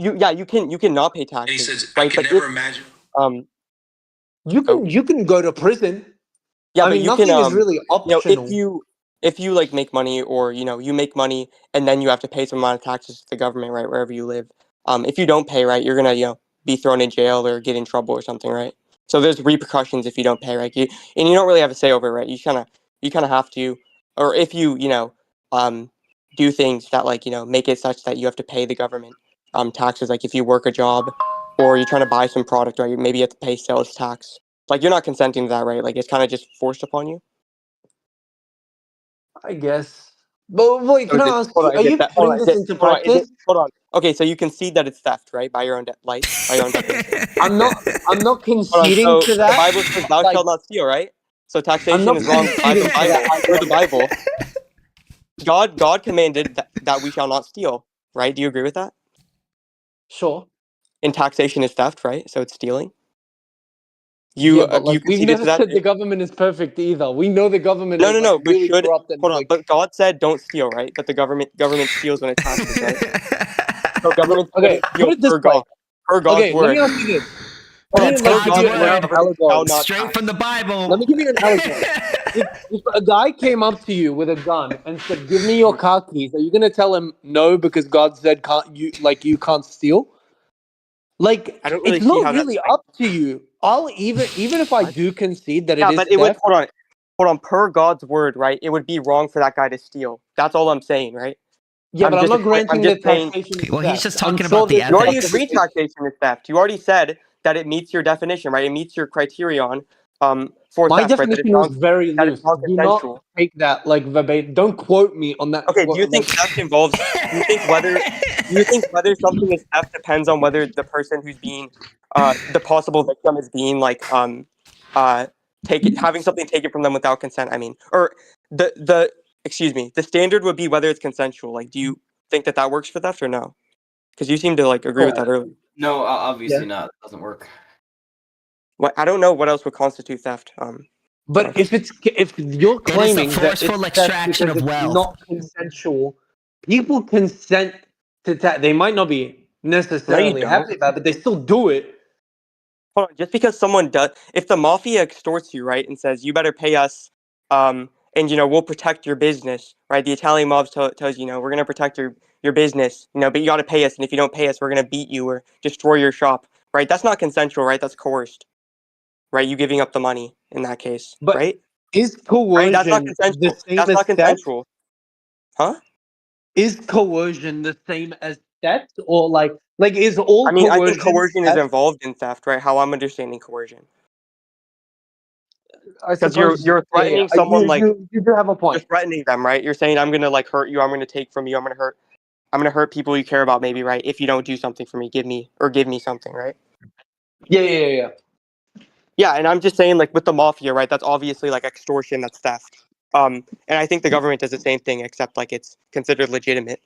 can not pay taxes.
And he says,
right?
I can
But
never imagine.
you can go to prison.
Yeah,
I
but
mean,
you
nothing
can
is really optional.
if you like make money, or you make money and then you have to pay some amount of taxes to the government, right, wherever you live. If you don't pay, right, you're gonna be thrown in jail or get in trouble or something, right? So there's repercussions if you don't pay, right? And you don't really have a say over it, right? You kind of have to, or if do things that make it such that you have to pay the government taxes, like if you work a job or you're trying to buy some product, right, maybe you have to pay sales tax. Like you're not consenting to that, right? Like it's kind of just forced upon you.
I guess. But wait,
So
can
is
I
it,
ask
hold
you?
on,
Are
is it
you
that, hold
putting
on, is
this
it,
into
hold on, is it,
practice?
hold on. Okay, so you concede that it's theft, right? By your own by your own definition.
I'm not. I'm not
Hold on,
conceding
so
to
the
that.
Bible says thou
Like,
shalt not steal, right? So
I'm
taxation
not
is wrong by the
conceding to
Bible.
that
For the
idea.
Bible, God commanded that we shall not steal, right? Do you agree with that?
Sure.
And taxation is theft, right? So it's stealing.
Yeah, but
You
like we've
conceded to
never
that?
said the government is perfect either. We know the government
No,
is
no,
like
no. But
really corrupt and
hold on.
like.
But God said don't steal, right? But the government steals when it taxes, right? So government
Okay,
shouldn't
put
steal
it this
per
way.
God, per God's
Okay, let me
word.
ask you this. Let
Hold on,
me
That's
like
per
give
God's
you
God's
an
word,
word.
government shall
allegory.
not
Straight
tax.
from the Bible.
Let me give you an allegory. If a guy came up to you with a gun and said, "Give me your car keys," are you gonna tell him no because God said you can't steal? Like
I don't really
it's
see
not
how that's
really
like
up to you. I'll even if I
what?
do concede that it
Yeah,
is
but it would
theft.
hold on, per God's word, right? It would be wrong for that guy to steal. That's all I'm saying, right?
Yeah, but I'm not
I'm
granting
just
that
saying.
taxation is
Well, he's
theft.
just
I'm
talking
sure
about the
there's
You already
ethics.
agreed
justification.
taxation is theft. You already said that it meets your definition, right? It meets your criterion for
My
theft, right?
definition was very
That it's
loose. Do not
non-consensual.
take that like verbatim. Don't quote me on that.
Okay, do you think
Like,
theft involves? Do you think whether something is theft depends on whether the person who's being the possible victim is being uh having something taken from them without consent? I mean, or the excuse me, the standard would be whether it's consensual. Like, do you think that works for theft or no? Because you seem to like agree with that earlier.
No, obviously
Yeah.
not. It doesn't work.
What I don't know what else would constitute theft.
But if you're
It is the
claiming that
forceful
it's theft
extraction
because
of
it's
wealth.
not consensual, people consent to that. They might not be necessarily
don't.
happy about it, but they still do it.
Hold on, just because someone does, if the mafia extorts you, right, and says you better pay us, and we'll protect your business, right? The Italian mob tells you, we're gonna protect your business, but you got to pay us, and if you don't pay us, we're gonna beat you or destroy your shop, right? That's not consensual, right? That's coerced, right? You giving up the money in that case,
But
right?
is
Right? That's not
coercion the
consensual.
same
That's
as
not
theft?
consensual, huh?
Is coercion the same as theft, or like is all
I mean, I think
coercion
coercion is
theft?
involved in theft, right? How I'm understanding coercion,
I
because you're
suppose.
you're threatening someone like.
You do have a
You're
point.
threatening them, right? You're saying I'm gonna like hurt you. I'm gonna take from you. I'm gonna hurt people you care about, maybe, right? If you don't do something for me, give me something, right?
Yeah.
Yeah, and I'm just saying, like with the mafia, right? That's obviously like extortion. That's theft. And I think the government does the same thing, except like it's considered legitimate.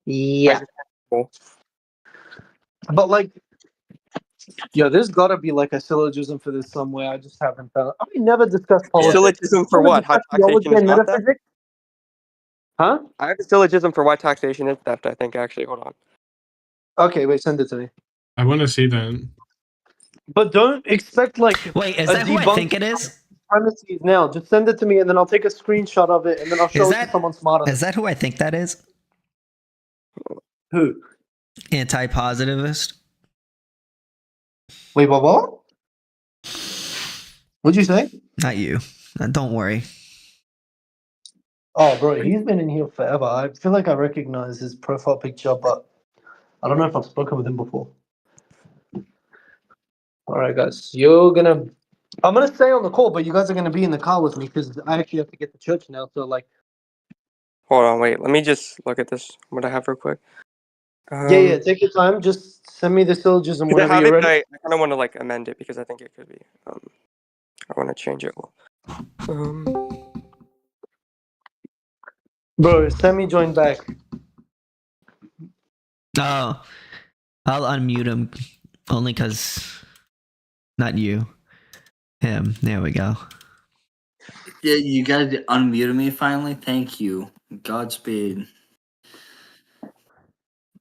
Yeah.
Right? Cool.
But like, yeah, there's got to be like a syllogism for this somewhere. I just haven't found it. I mean, never discussed politics.
Syllogism for
Never
what? How
discussed
taxation
theology
is
and
not theft?
metaphysics. Huh?
I have a syllogism for why taxation is theft. I think actually. Hold on.
Okay, wait, send it to me.
I want to see that.
But don't expect like
Wait, is
a
that who I
debunk
think it is?
premises now. Just send it to me, and then I'll take a screenshot of it, and then I'll show
Is
it to
that
someone smarter.
is that who I think that is?
Who?
Anti-positivist.
Wait, what? What'd you say?
Not you. Don't worry.
Oh, bro, he's been in here forever. I feel like I recognize his profile picture, but I don't know if I've spoken with him before. All right, guys, I'm gonna stay on the call, but you guys are gonna be in the car with me because I actually have to get to church now. So like,
Hold on. Wait. Let me just look at this. What I have real quick.
yeah, take your time. Just send me the syllogism
I
whenever
have
you're
it, but
ready.
I kind of want to like amend it because I think it could be. I want to change it.
Bro, send me join back.
Oh, I'll unmute him only because not you, him. There we go.
Yeah, you guys unmuted me finally. Thank you. Godspeed.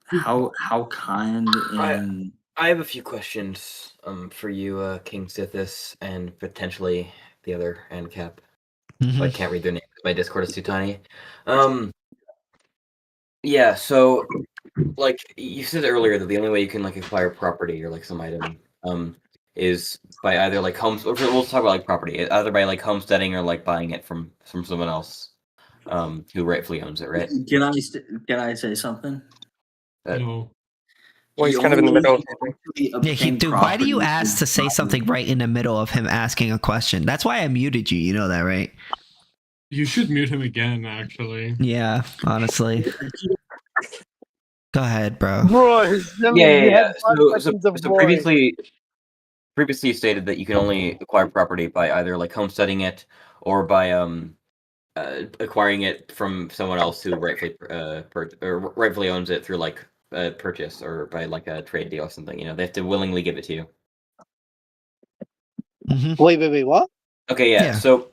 How kind and
I have a few questions for you, KingSithis, and potentially the other AnCap.
Mhm.
I can't read their name because my Discord is too tiny. Yeah, so like you said earlier that the only way you can like acquire property or like some item is by either like homes. Or we'll talk about like property, either by like homesteading or like buying it from someone else who rightfully owns it, right?
can I say something?
No.
Well, he's
The
kind of in the
only way
middle.
you can actually
Yeah,
obtain
dude, why do you
property
ask
is
to say
by-
something right in the middle of him asking a question? That's why I muted you. You know that, right?
You should mute him again, actually.
Yeah, honestly. Go ahead, bro.
Bro,
Yeah. So
glory.
previously stated that you can only acquire property by either like homesteading it or by acquiring it from someone else who rightfully owns it through like a purchase or by like a trade deal or something. They have to willingly give it to you.
Mm-hmm.
Wait, what?
Okay, yeah.
Yeah.
So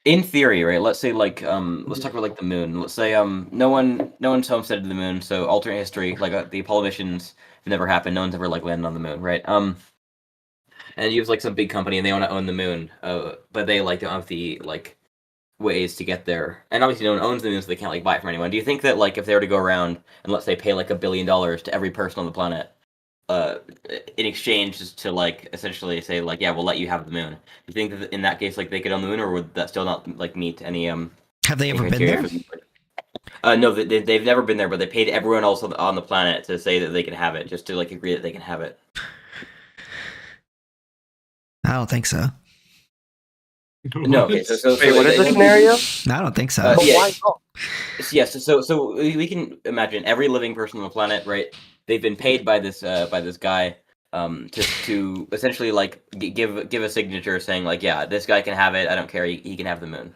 in theory, right? Let's say like let's talk about like the moon. Let's say no one's homesteaded the moon. So alternate history, like the Apollo missions never happened. No one's ever like landed on the moon, right? And you have like some big company and they want to own the moon, but they like don't have the like ways to get there. And obviously no one owns the moon, so they can't like buy it from anyone. Do you think that like if they were to go around and let's say pay like $1 billion to every person on the planet, in exchange just to like essentially say like, yeah, we'll let you have the moon. Do you think that in that case like they could own the moon, or would that still not like meet any
Have they ever been
criteria
there?
for no, they've never been there, but they paid everyone else on the planet to say that they can have it, just to like agree that they can have it.
I don't think so.
No, okay, so
Wait, what is the scenario?
I don't think so.
But
yeah.
why not?
Yes, so we can imagine every living person on the planet, right? They've been paid by this guy to essentially like give a signature saying like, yeah, this guy can have it. I don't care. He can have the moon.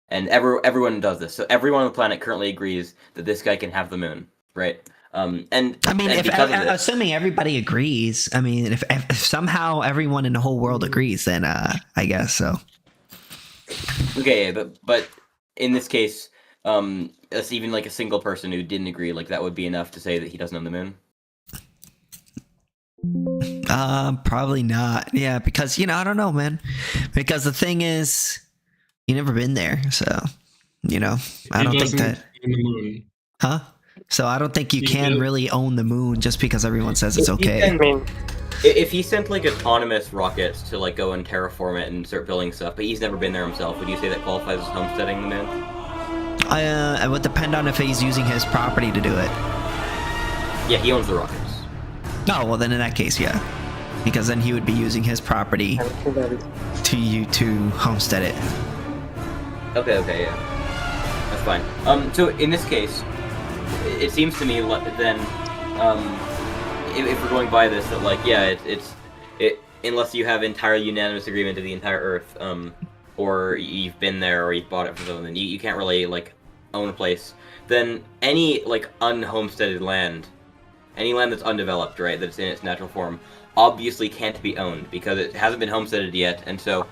And everyone does this. So everyone on the planet currently agrees that this guy can have the moon, right? And
I mean,
and
if
because of this,
assuming everybody agrees, I mean, if somehow everyone in the whole world agrees, then I guess so.
okay, yeah, but in this case, it's even like a single person who didn't agree, like that would be enough to say that he doesn't own the moon.
Probably not. Yeah, because I don't know, man. Because the thing is, you never been there, so I don't think that.
In the moon.
Huh? So I don't think you
He
can
does-
really own the moon just because everyone says it's
If he
okay.
I
sent-
mean,
If he sent like autonomous rockets to like go and terraform it and start building stuff, but he's never been there himself, would you say that qualifies as homesteading the moon?
It would depend on if he's using his property to do it.
Yeah, he owns the rockets.
Oh, well, then in that case, yeah. Because then he would be using his property to homestead it.
Okay, yeah. That's fine. So in this case, it seems to me then, if we're going by this, that like, yeah, it unless you have entire unanimous agreement of the entire Earth, or you've been there or you've bought it from someone, then you can't really like own a place. Then any like unhomesteaded land, any land that's undeveloped, right, that's in its natural form, obviously can't be owned because it hasn't been homesteaded yet, and so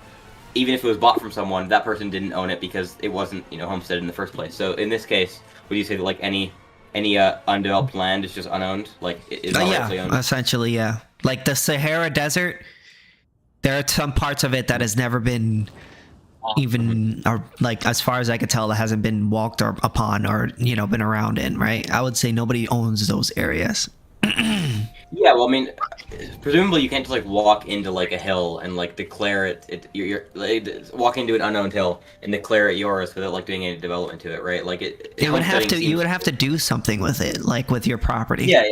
even if it was bought from someone, that person didn't own it because it wasn't, homesteaded in the first place. So in this case, would you say that like any undeveloped land is just unowned? Like is not rightfully owned?
Essentially, yeah. Like the Sahara Desert, there are some parts of it that has never been even, or like as far as I could tell, that hasn't been walked or upon or been around in. Right? I would say nobody owns those areas.
Yeah, well, I mean, presumably you can't just like walk into like a hill and like declare you're like, walk into an unknown hill and declare it yours without like doing any development to it, right? Like
You would have to do something with it, like with your property.
Yeah.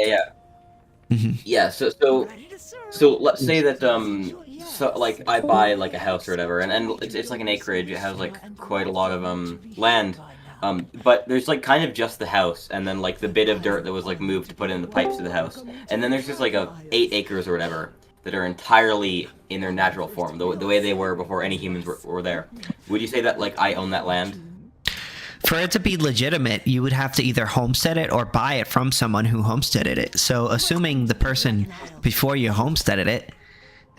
Mm-hmm.
Yeah. So let's say that so like I buy like a house or whatever, and it's like an acreage. It has like quite a lot of land. But there's like kind of just the house, and then like the bit of dirt that was like moved to put in the pipes to the house, and then there's just like 8 acres or whatever that are entirely in their natural form, the way they were before any humans were there. Would you say that like I own that land?
For it to be legitimate, you would have to either homestead it or buy it from someone who homesteaded it. So assuming the person before you homesteaded it,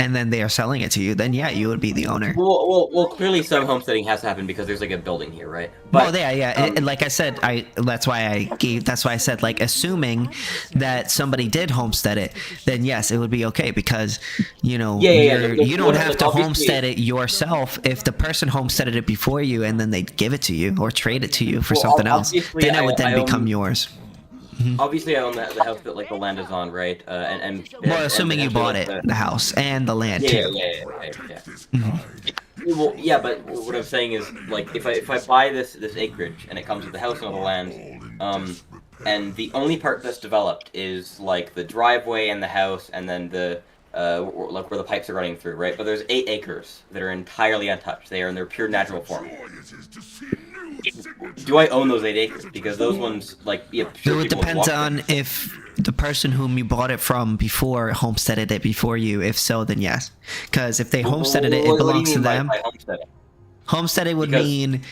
and then they are selling it to you, then yeah, you would be the owner.
Well, clearly some homesteading has to happen because there's like a building here, right? But
and like I said, that's why I said, like, assuming that somebody did homestead it, then yes, it would be okay because you don't have to homestead it yourself. If the person homesteaded it before you and then they give it to you or trade it to you for something else, then it would then become yours.
Mm-hmm. Obviously, I own the house that like the land is on, right?
Assuming you bought it, the house and the land too.
Yeah. Mm-hmm. Well, yeah, but what I'm saying is, like, if I buy this acreage and it comes with the house and all the land, and the only part that's developed is like the driveway and the house, and then the like where the pipes are running through, right? But there's 8 acres that are entirely untouched. They are in their pure natural form. Do I own those 8 acres? Because those ones, like, yeah, sure,
it depends on if the person whom you bought it from before homesteaded it before you. If so, then yes. Because if they homesteaded it, it belongs to them. Homesteading would mean,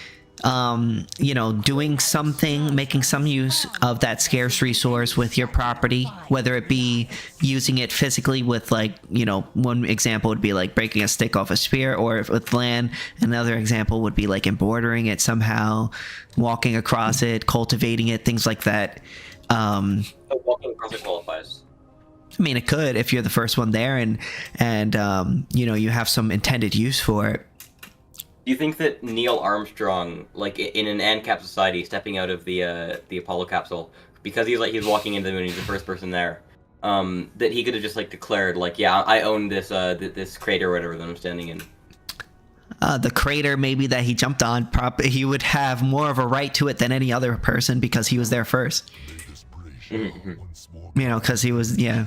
doing something, making some use of that scarce resource with your property, whether it be using it physically with, like, one example would be like breaking a stick off a spear, or if with land, another example would be like embroidering it somehow, walking across it, cultivating it, things like that.
Walking across it qualifies.
I mean, it could if you're the first one there and you have some intended use for it.
Do you think that Neil Armstrong, like in an AnCaps society, stepping out of the Apollo capsule, because he's walking into the moon, he's the first person there, that he could have just like declared, like, yeah, I own this this crater or whatever that I'm standing in?
The crater maybe that he jumped on, he would have more of a right to it than any other person because he was there first.
Mm-hmm.
Because he was, yeah.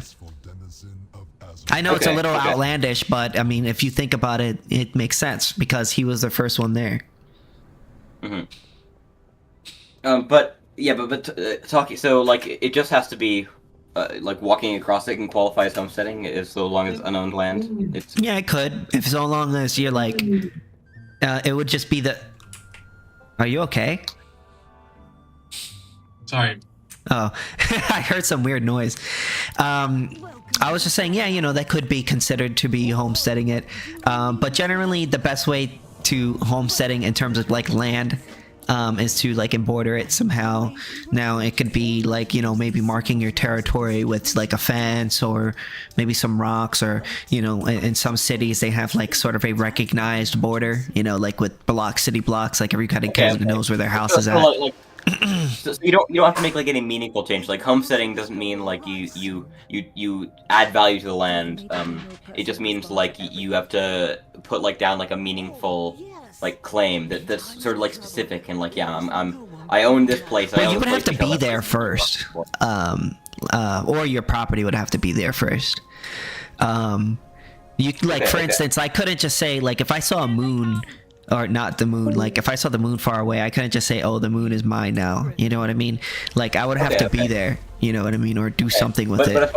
I know it's a little outlandish, but I mean, if you think about it, it makes sense because he was the first one there.
Mm-hmm. But talking. So like, it just has to be, like walking across it can qualify as homesteading, as so long as it's unowned land.
Yeah, it could. If so long as you're like, it would just be the. Are you okay?
Sorry.
Oh, I heard some weird noise. I was just saying, yeah, you know, that could be considered to be homesteading it. But generally, the best way to homesteading in terms of like land is to like border it somehow. Now it could be like, you know, maybe marking your territory with like a fence or maybe some rocks, or, you know, in some cities they have like sort of a recognized border, you know, like with city blocks, like everybody kind of knows where their house is at.
So you don't have to make like any meaningful change. Like homesteading doesn't mean like you add value to the land. It just means like you have to put like down like a meaningful like claim that's sort of like specific and like, yeah, I own this place.
Well, you would have to be there first, or your property would have to be there first. You like, for instance, I couldn't just say like if I saw a moon. Or not the moon, like if I saw the moon far away, I couldn't just say, oh, the moon is mine now, you know what I mean? Like I would have to be there, you know what I mean, or do something with it.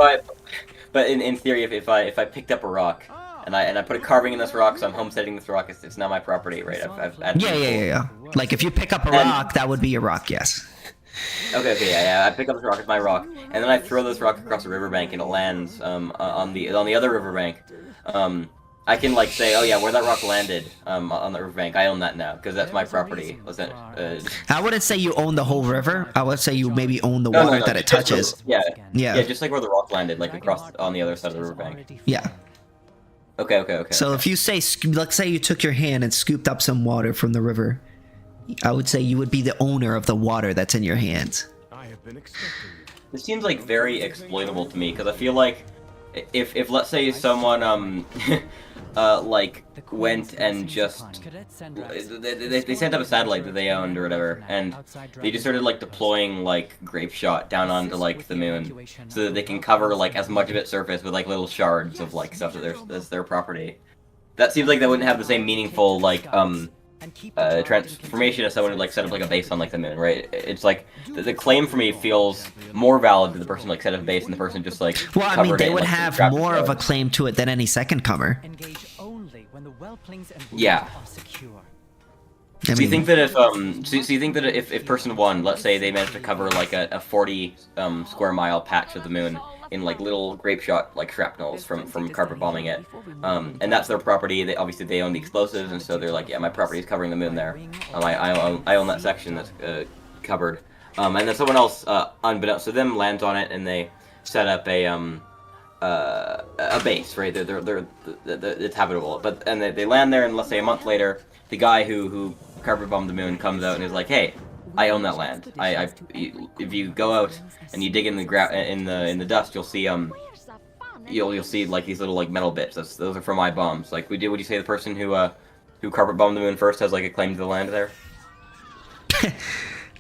But in theory, if I picked up a rock and I put a carving in this rock, so I'm homesteading this rock, it's now my property, right?
Yeah. Like if you pick up a rock, that would be a rock, yes.
Okay, yeah. I pick up this rock, it's my rock, and then I throw this rock across the riverbank, and it lands on the other riverbank. I can like say, oh yeah, where that rock landed on the riverbank, I own that now because that's my property.
I wouldn't say you own the whole river. I would say you maybe own the water that it touches.
Yeah, just like where the rock landed, like across on the other side of the riverbank.
Yeah.
Okay.
So if you say, let's say you took your hand and scooped up some water from the river, I would say you would be the owner of the water that's in your hands.
This seems like very exploitable to me because I feel like if let's say someone like went and just they sent up a satellite that they owned or whatever, and they just started like deploying like grape shot down onto like the moon so that they can cover like as much of its surface with like little shards of like stuff that's their property. That seems like that wouldn't have the same meaningful like transformation as someone who like set up like a base on like the moon, right? It's like the claim for me feels more valid to the person like set up a base and the person just like.
Well, I mean, they would have more of a claim to it than any second comer.
Yeah. So you think that if person one, let's say they managed to cover like a 40 square mile patch of the moon in like little grape shot like shrapnels from carpet bombing it, and that's their property. They obviously they own the explosives, and so they're like, yeah, my property is covering the moon there. I own that section that's covered. And then someone else, unbeknownst to them, lands on it, and they set up a base, right? It's habitable. But they land there, and let's say a month later, the guy who carpet bombed the moon comes out and is like, hey, I own that land. If you go out and you dig in the dust, you'll see you'll see like these little like metal bits. Those are from my bombs. Like would you say the person who carpet bombed the moon first has like a claim to the land there?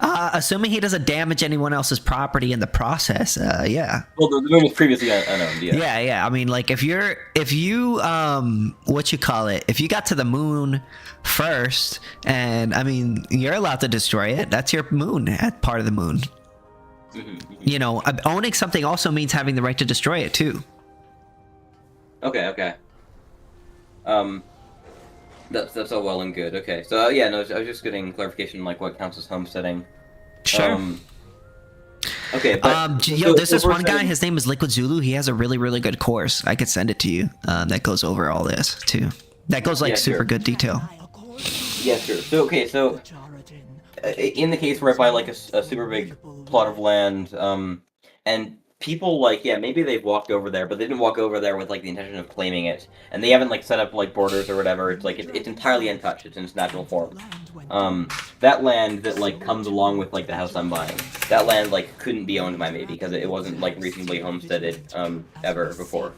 Assuming he doesn't damage anyone else's property in the process, yeah.
Well, the moon was previously unowned, yeah.
Yeah. I mean, like if you if you got to the moon first, and I mean, you're allowed to destroy it. That's your moon, part of the moon.
Mm-hmm.
You know, owning something also means having the right to destroy it too.
Okay. That's all well and good. Okay, so yeah, no, I was just getting clarification like what counts as homesteading.
Sure.
Okay, but
there's this one guy. His name is Liquid Zulu. He has a really, really good course. I could send it to you. That goes over all this too. That goes like super good detail.
Yeah, sure. So in the case where I buy like a super big plot of land, and people like, yeah, maybe they've walked over there, but they didn't walk over there with like the intention of claiming it, and they haven't like set up like borders or whatever. It's like it's entirely untouched. It's in its natural form. That land that like comes along with like the house I'm buying, that land like couldn't be owned by me because it wasn't like reasonably homesteaded ever before.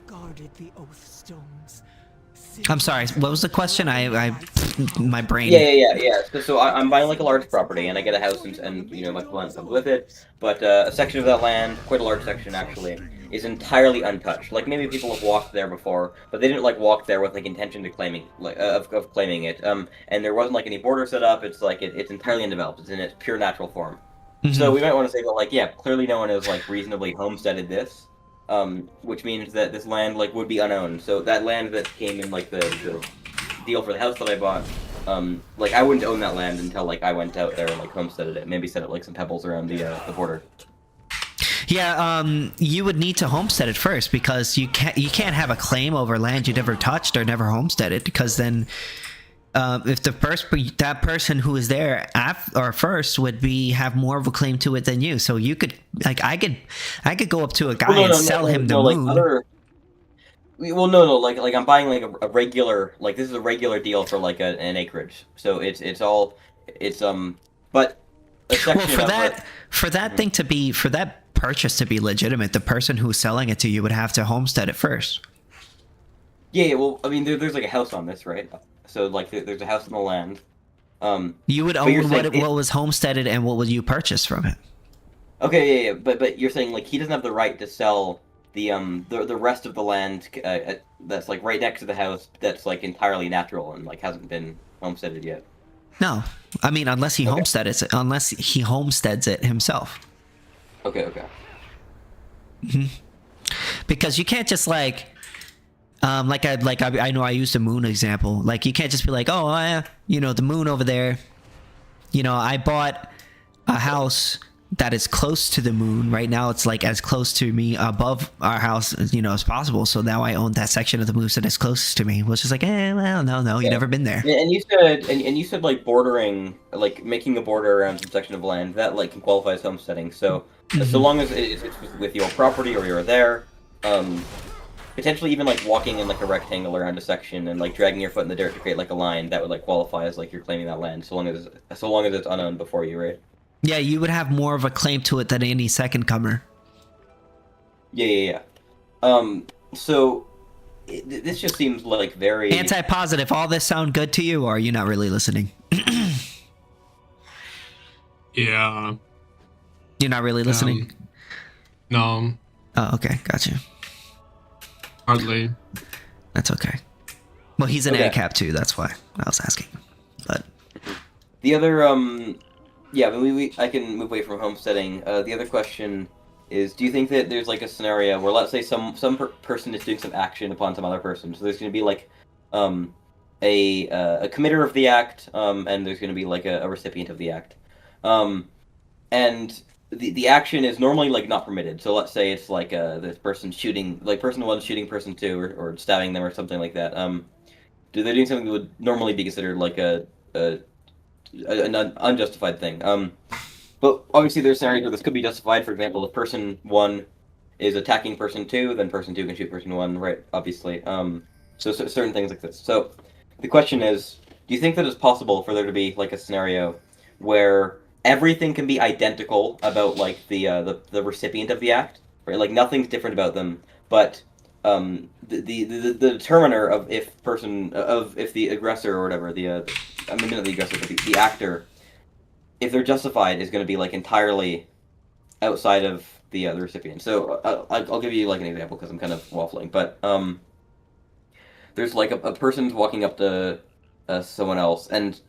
I'm sorry. What was the question? My brain.
Yeah. So I'm buying like a large property, and I get a house, and you know my land comes with it. But a section of that land, quite a large section actually, is entirely untouched. Like maybe people have walked there before, but they didn't like walk there with like intention to claiming of claiming it. And there wasn't like any border set up. It's like it's entirely undeveloped. It's in its pure natural form. Mm-hmm. So we might want to say that like, yeah, clearly no one has like reasonably homesteaded this. Which means that this land like would be unowned. So that land that came in like the deal for the house that I bought, like I wouldn't own that land until like I went out there and like homesteaded it. Maybe set up like some pebbles around the border.
Yeah, you would need to homestead it first because you can't have a claim over land you never touched or never homesteaded, because then if that person who is there or first would have more of a claim to it than you. So you could I could go up to a guy and sell him the moon.
Like I'm buying like a regular, like this is a regular deal for like an acreage. So it's but a section
for that purchase to be legitimate, the person who's selling it to you would have to homestead it first.
Yeah, well, I mean, there's like a house on this, right? So like there's a house on the land.
You would own what was homesteaded and what would you purchase from it.
Okay, yeah, but you're saying like he doesn't have the right to sell the rest of the land that's like right next to the house that's like entirely natural and like hasn't been homesteaded yet.
No, I mean unless he homesteads it himself.
Okay.
Mm-hmm. Because you can't just I know I used a moon example. Like you can't just be like, oh, the moon over there. I bought a house that is close to the moon. Right now, it's like as close to me above our house, as possible. So now I own that section of the moon that is closest to me. Which is like, well, no, you've never been there.
And you said like bordering, like making a border around some section of land that like can qualify as homesteading. So so long as it's with your property or you're there, potentially even like walking in like a rectangle around a section and like dragging your foot in the dirt to create like a line that would like qualify as like you're claiming that land, so long as it's unowned before you, right?
Yeah, you would have more of a claim to it than any second comer.
Yeah. So this just seems like very
anti-positive. All this sound good to you, or are you not really listening?
Yeah.
You're not really listening?
No.
Oh, okay, got you.
Hardly.
That's okay. Well, he's an ANCAP too. That's why I was asking. But
the other yeah, but I can move away from homesteading. The other question is, do you think that there's like a scenario where, let's say, some person is doing some action upon some other person, so there's going to be like a committer of the act, and there's going to be like a recipient of the act, and the action is normally like not permitted. So let's say it's like this person shooting, like person one shooting person two, or stabbing them or something like that. They're doing something that would normally be considered like an unjustified thing. But obviously there's scenarios where this could be justified. For example, if person one is attacking person two, then person two can shoot person one, right? Obviously. So certain things like this. So the question is, do you think that it's possible for there to be like a scenario where everything can be identical about like the recipient of the act, right? Like nothing's different about them, but the determiner of if the aggressor or whatever, maybe not the aggressor, but the actor, if they're justified, is going to be like entirely outside of the recipient. So I'll give you like an example because I'm kind of waffling, but there's like a person's walking up to someone else, and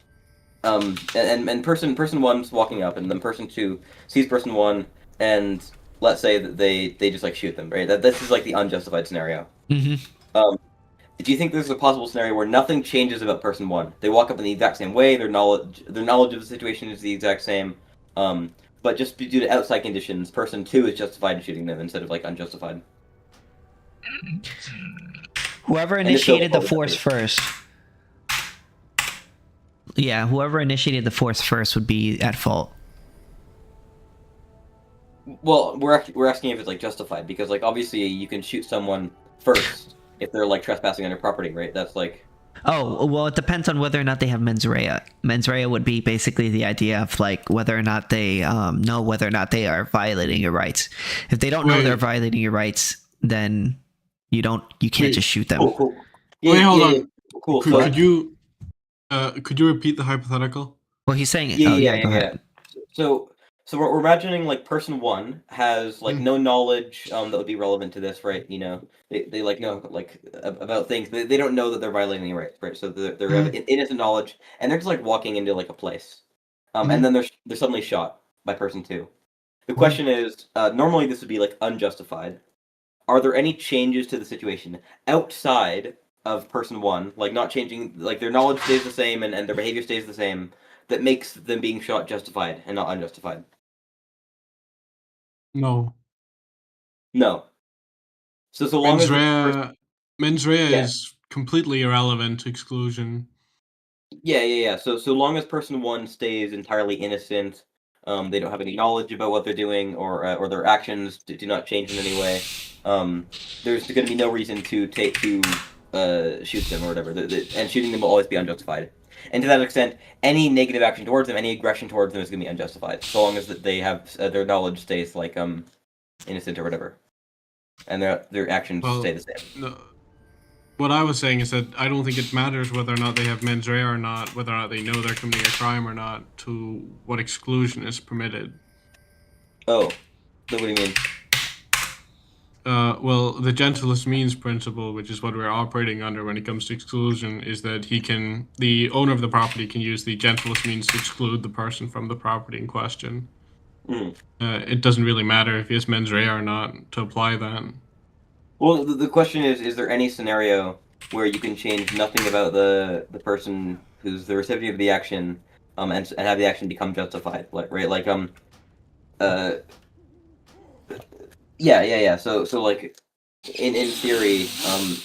person one's walking up, and then person two sees person one, and let's say that they just like shoot them, right? This is like the unjustified scenario.
Mm-hmm.
Do you think there's a possible scenario where nothing changes about person one? They walk up in the exact same way. Their knowledge of the situation is the exact same, but just due to outside conditions, person two is justified in shooting them instead of like unjustified.
Whoever initiated the force first. Yeah, whoever initiated the force first would be at fault.
Well, we're asking if it's like justified, because like obviously you can shoot someone first if they're like trespassing on your property, right? That's like.
Oh, well, it depends on whether or not they have mens rea. Mens rea would be basically the idea of like whether or not they know whether or not they are violating your rights. If they don't know they're violating your rights, then you can't just shoot them.
Cool.
Wait, hold on.
Cool.
Could you repeat the hypothetical?
Well, he's saying it.
Yeah.
Go ahead.
So we're imagining like person one has like no knowledge that would be relevant to this, right? They like know like about things, but they don't know that they're violating your rights, right? So they're innocent knowledge, and they're just like walking into like a place, and then they're suddenly shot by person two. The question is, normally this would be like unjustified. Are there any changes to the situation outside of person one, like not changing, like their knowledge stays the same and their behavior stays the same, that makes them being shot justified and not unjustified?
No.
No. So long as
Mens rea
Yeah.
is completely irrelevant to exclusion.
Yeah. So long as person one stays entirely innocent, they don't have any knowledge about what they're doing, or their actions do not change in any way. There's going to be no reason to shoot them or whatever, and shooting them will always be unjustified. And to that extent, any negative action towards them, any aggression towards them is going to be unjustified, so long as they have their knowledge stays like innocent or whatever, and their actions stay the same.
No, what I was saying is that I don't think it matters whether or not they have mens rea or not, whether or not they know they're committing a crime or not, to what exclusion is permitted.
Oh, so what do you mean?
Well, the gentlest means principle, which is what we're operating under when it comes to exclusion, is that the owner of the property can use the gentlest means to exclude the person from the property in question. It doesn't really matter if he has mens rea or not to apply that.
Well, the question is there any scenario where you can change nothing about the person who's the recipient of the action, and have the action become justified, right? Yeah. So like, in theory,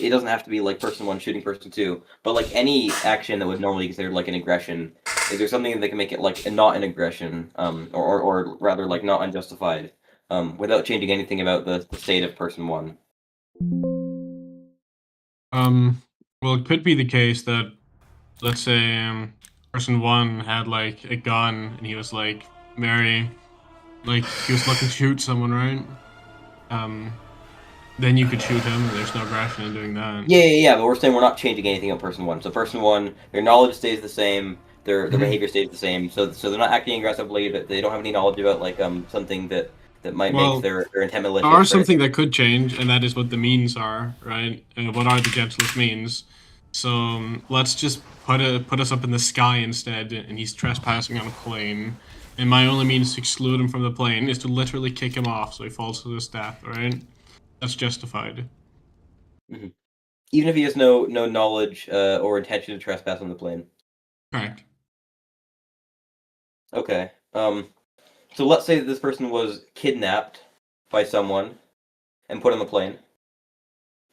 it doesn't have to be like person one shooting person two, but like any action that would normally be considered like an aggression, is there something that can make it like not an aggression, or rather like not unjustified, without changing anything about the state of person one?
Well, it could be the case that, let's say, person one had like a gun and he was like he was looking to shoot someone, right? Then you could shoot him, and there's no aggression in doing that.
Yeah, but we're saying we're not changing anything on person one. So person one, their knowledge stays the same, their behavior stays the same. So they're not acting aggressively, but they don't have any knowledge about like something that might make their intent malicious.
There are something that could change, and that is what the means are, right? What are the gentlest means? So let's just put us up in the sky instead, and he's trespassing on a plane. And my only means to exclude him from the plane is to literally kick him off so he falls to his death, right? That's justified.
Mm-hmm. Even if he has no knowledge or intention to trespass on the plane.
Correct.
Okay. So let's say that this person was kidnapped by someone and put on the plane.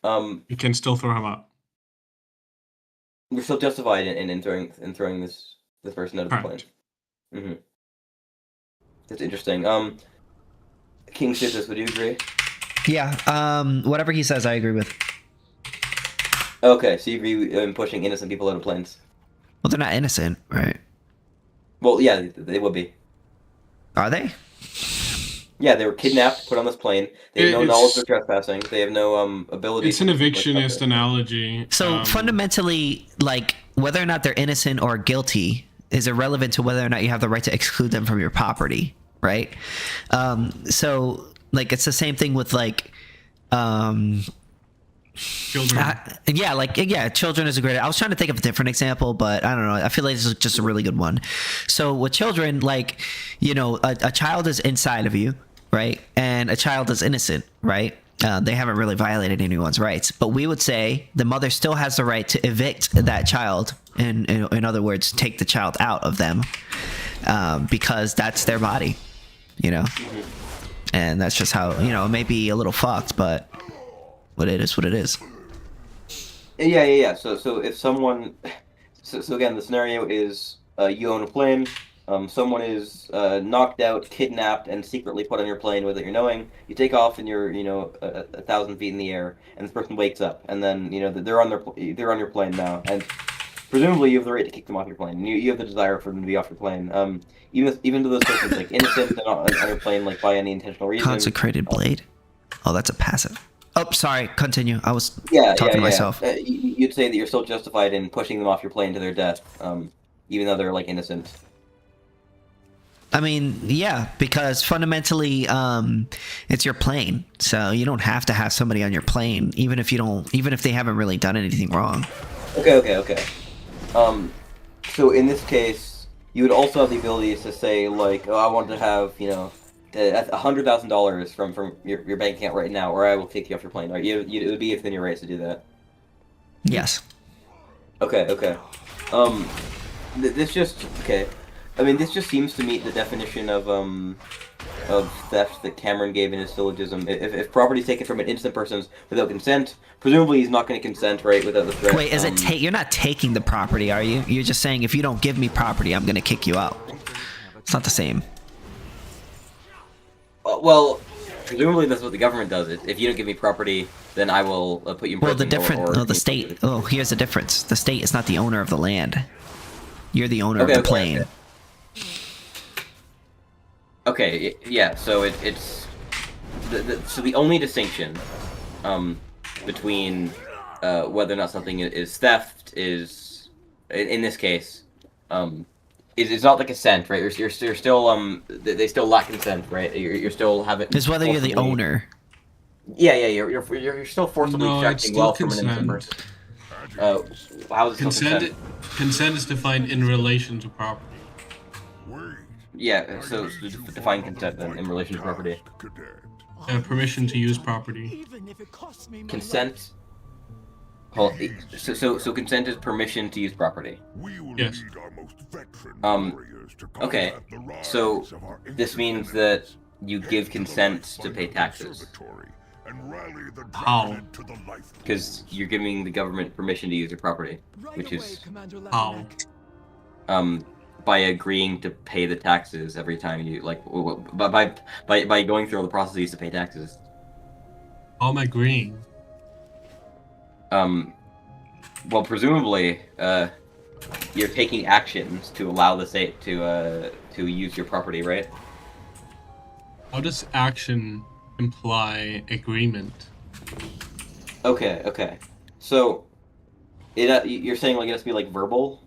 You can still throw him up.
We're still justified in throwing this person out of the plane. Mm-hmm. That's interesting. KingSithis, would you agree?
Yeah. Whatever he says, I agree with.
Okay, so you agree in pushing innocent people out of planes?
Well, they're not innocent, right?
Well, yeah, they would be.
Are they?
Yeah, they were kidnapped, put on this plane. They have no knowledge of trespassing. They have no ability.
It's an evictionist analogy.
So fundamentally, like, whether or not they're innocent or guilty is irrelevant to whether or not you have the right to exclude them from your property, right? So, like, it's the same thing with, like,
children.
Children is a great. I was trying to think of a different example, but I don't know. I feel like this is just a really good one. So with children, like, you know, a child is inside of you, right? And a child is innocent, right? They haven't really violated anyone's rights, but we would say the mother still has the right to evict that child, and in other words, take the child out of them, because that's their body, you know. And that's just how, you know, it may be a little fucked, but what it is, what it is.
Yeah. So if someone, so again, the scenario is you own a plane. Someone is knocked out, kidnapped, and secretly put on your plane without your knowing. You take off, and you're 1,000 feet in the air, and this person wakes up, and then they're on your plane now, and presumably you have the right to kick them off your plane. You have the desire for them to be off your plane. Even though those persons like innocent and not on your plane like by any intentional reason.
Consecrated blade. Oh, that's a passive. Oh, sorry. Continue. I was talking to myself.
You'd say that you're still justified in pushing them off your plane to their death, even though they're like innocent.
I mean, yeah, because fundamentally, it's your plane, so you don't have to have somebody on your plane, even if they haven't really done anything wrong.
Okay. So in this case, you would also have the ability to say like, oh, I want to have $100,000 from your bank account right now, or I will take you off your plane. Right? It would be within your rights to do that.
Yes.
Okay. This just seems to meet the definition of of theft that Cameron gave in his syllogism. If property is taken from an innocent person without consent, presumably he's not going to consent, right, without the threat.
Wait, is it you're not taking the property, are you? You're just saying if you don't give me property, I'm going to kick you out. It's not the same.
Well, presumably that's what the government does. If you don't give me property, then I will put you in prison.
Well, the state. Oh, here's the difference. The state is not the owner of the land. You're the owner of the plane.
Okay, yeah. So it's so the only distinction between whether or not something is theft is in this case it's not the consent, right? You're still they still lack consent, right? You're still having.
It's whether you're the owner.
Yeah. You're still forcibly extracting wealth from an innocent person. How is it consent?
Consent is defined in relation to property.
Yeah, so define consent then in relation to property.
Permission to use property.
Consent. So consent is permission to use property.
Yes.
Okay. So this means that you give consent to pay taxes.
How?
Because you're giving the government permission to use your property, which is
how?
By agreeing to pay the taxes every time you by going through all the processes to pay taxes.
How am I agreeing?
Well, presumably, you're taking actions to allow the state to use your property, right?
How does action imply agreement?
Okay. So, you're saying like it has to be like verbal?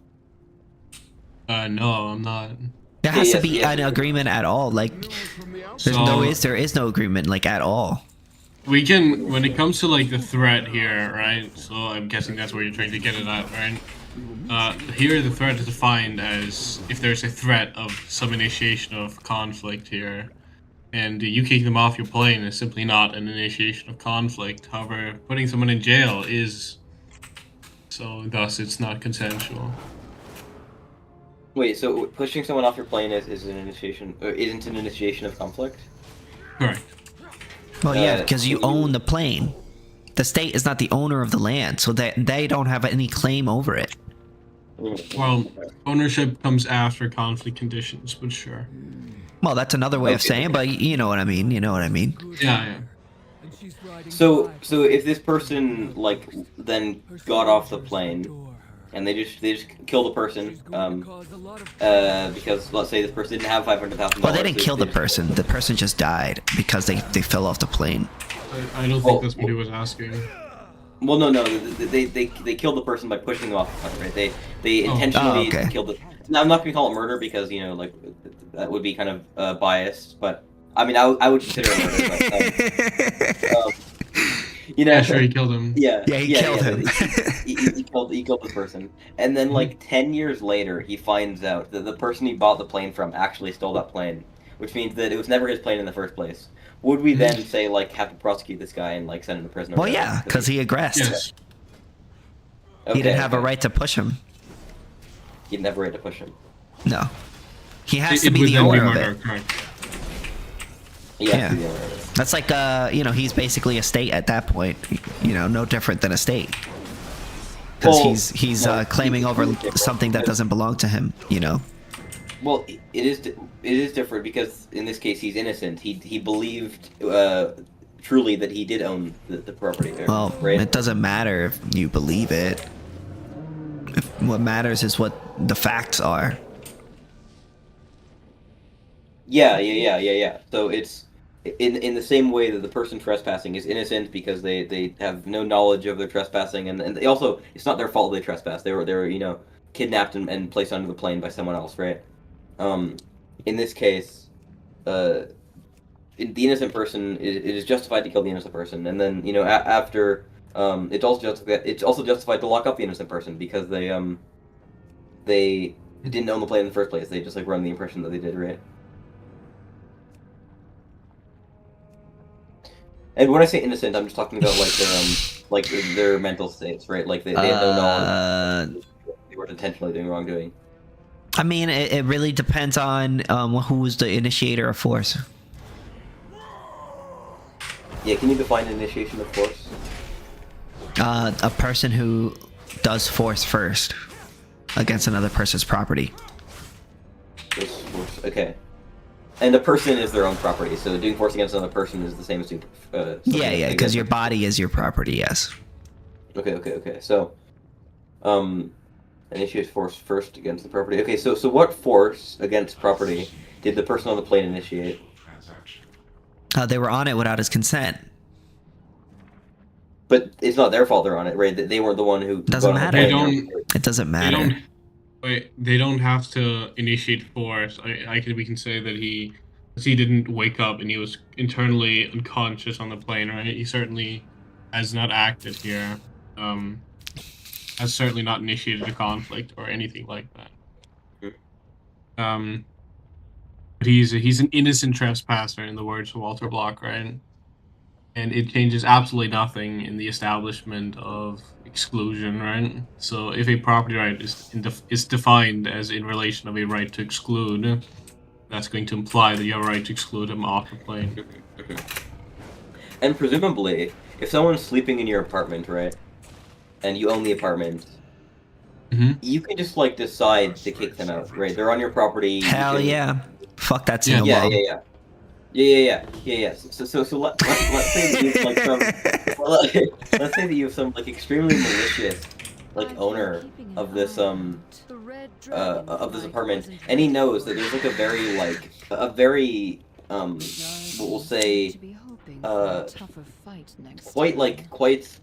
No, I'm not.
There has to be an agreement at all. Like, there is no agreement like at all.
We can, when it comes to like the threat here, right? So I'm guessing that's where you're trying to get it at, right? Here the threat is defined as if there's a threat of some initiation of conflict here, and you kicking them off your plane is simply not an initiation of conflict. However, putting someone in jail is, so thus it's not consensual.
Wait, so pushing someone off your plane is an initiation, or isn't an initiation of conflict?
Correct.
Well, yeah, because you own the plane. The state is not the owner of the land, so they don't have any claim over it.
Well, ownership comes after conflict conditions, but sure.
Well, that's another way of saying it, but you know what I mean.
Yeah.
So if this person like then got off the plane and they just kill the person because let's say this person didn't have $500,000.
Well, they didn't kill the person. The person just died because they fell off the plane.
I don't think that's what he was asking.
Well, no, they killed the person by pushing them off the plane, right? They intentionally killed the. Now I'm not gonna call it murder because like that would be kind of biased, but I mean I would consider it murder. But,
yeah, sure, he killed him.
Yeah, he killed him.
He killed the person, and then like 10 years later, he finds out that the person he bought the plane from actually stole that plane, which means that it was never his plane in the first place. Would we then say like have to prosecute this guy and like send him to prison?
Well, yeah, because he aggressed.
Yes.
He didn't have a right to push him.
He didn't have a right to push him.
No, he has to be the owner of it.
Yeah.
That's like he's basically a state at that point. No different than a state. Because he's claiming over something that doesn't belong to him.
Well, it is different because in this case he's innocent. He believed truly that he did own the property.
Well,
right?
It doesn't matter if you believe it. What matters is what the facts are.
Yeah. So it's in the same way that the person trespassing is innocent because they have no knowledge of their trespassing, and they also it's not their fault they trespassed. They were kidnapped and placed under the plane by someone else, right? In this case, the innocent person it is justified to kill the innocent person, and then after it's also justified to lock up the innocent person because they didn't own the plane in the first place. They just run the impression that they did, right? And when I say innocent, I'm just talking about their mental states, right? Like they had no knowledge. They weren't intentionally doing wrongdoing.
I mean, it really depends on who was the initiator of force.
Yeah, can you define initiation of force?
A person who does force first against another person's property.
Force, okay. And the person is their own property, so doing force against another person is the same as doing.
Yeah, because your body is your property. Yes.
Okay. So, initiate force first against the property. Okay, so what force against property did the person on the plane initiate?
They were on it without his consent.
But it's not their fault they're on it, right? They weren't the one who.
Doesn't matter. It doesn't matter.
They don't have to initiate force. We can say that he didn't wake up and he was internally unconscious on the plane, right? He certainly has not acted here. Has certainly not initiated a conflict or anything like that. But he's an innocent trespasser, in the words of Walter Block, right? And it changes absolutely nothing in the establishment of exclusion, right? So if a property right is defined as in relation of a right to exclude, that's going to imply that you have a right to exclude him off the plane.
And presumably, if someone's sleeping in your apartment, right, and you own the apartment, you can just like decide to kick them out, right? They're on your property.
Hell yeah! Fuck that single
mom. Yeah. So let's say that you have like let's say that you have some like extremely malicious like owner of this apartment, and he knows that there's like a very we'll say quite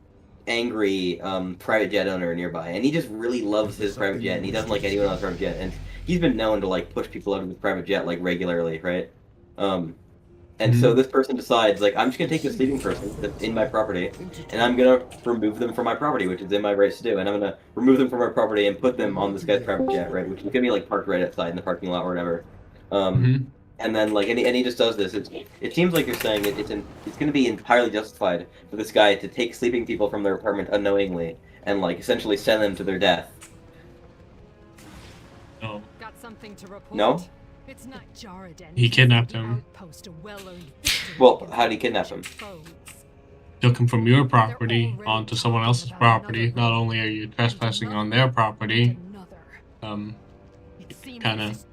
angry private jet owner nearby, and he just really loves his private jet, and he doesn't like anyone else's private jet, and he's been known to like push people out of his private jet like regularly, right? And so this person decides, like, I'm just going to take this sleeping person that's in my property, and I'm going to remove them from my property, which is in my rights to do, and I'm going to remove them from my property and put them on this guy's private jet, right, which is going to be, like, parked right outside in the parking lot or whatever. And then, like, and he just does this. It seems like you're saying it's going to be entirely justified for this guy to take sleeping people from their apartment unknowingly and, like, essentially send them to their death.
No.
Got something to report.
No?
It's not Jared.
He kidnapped him.
Well, how did he kidnap him?
Took him from your property onto someone else's property. Not only are you trespassing on their property, kind of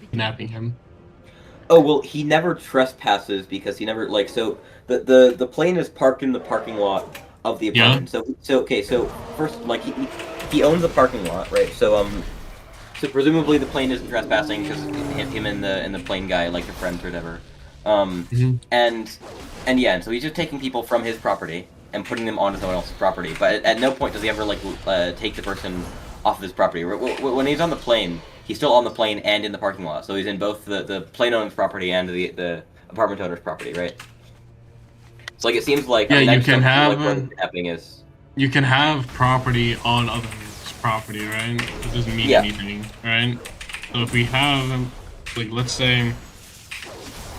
kidnapping him.
Oh, well, he never trespasses because he never, like, so the plane is parked in the parking lot of the apartment. Yeah. So first, like, he owns the parking lot, right? So presumably the plane isn't trespassing because him and the plane guy, like, they're friends or whatever. And so he's just taking people from his property and putting them onto someone else's property. But at no point does he ever, like, take the person off of his property. When he's on the plane, he's still on the plane and in the parking lot. So he's in both the plane owner's property and the apartment owner's property, right? So, like, it seems like...
Yeah, you can have...
Like, what's happening is...
You can have property on others' property, right? It doesn't mean anything, right? So if we have, like, let's say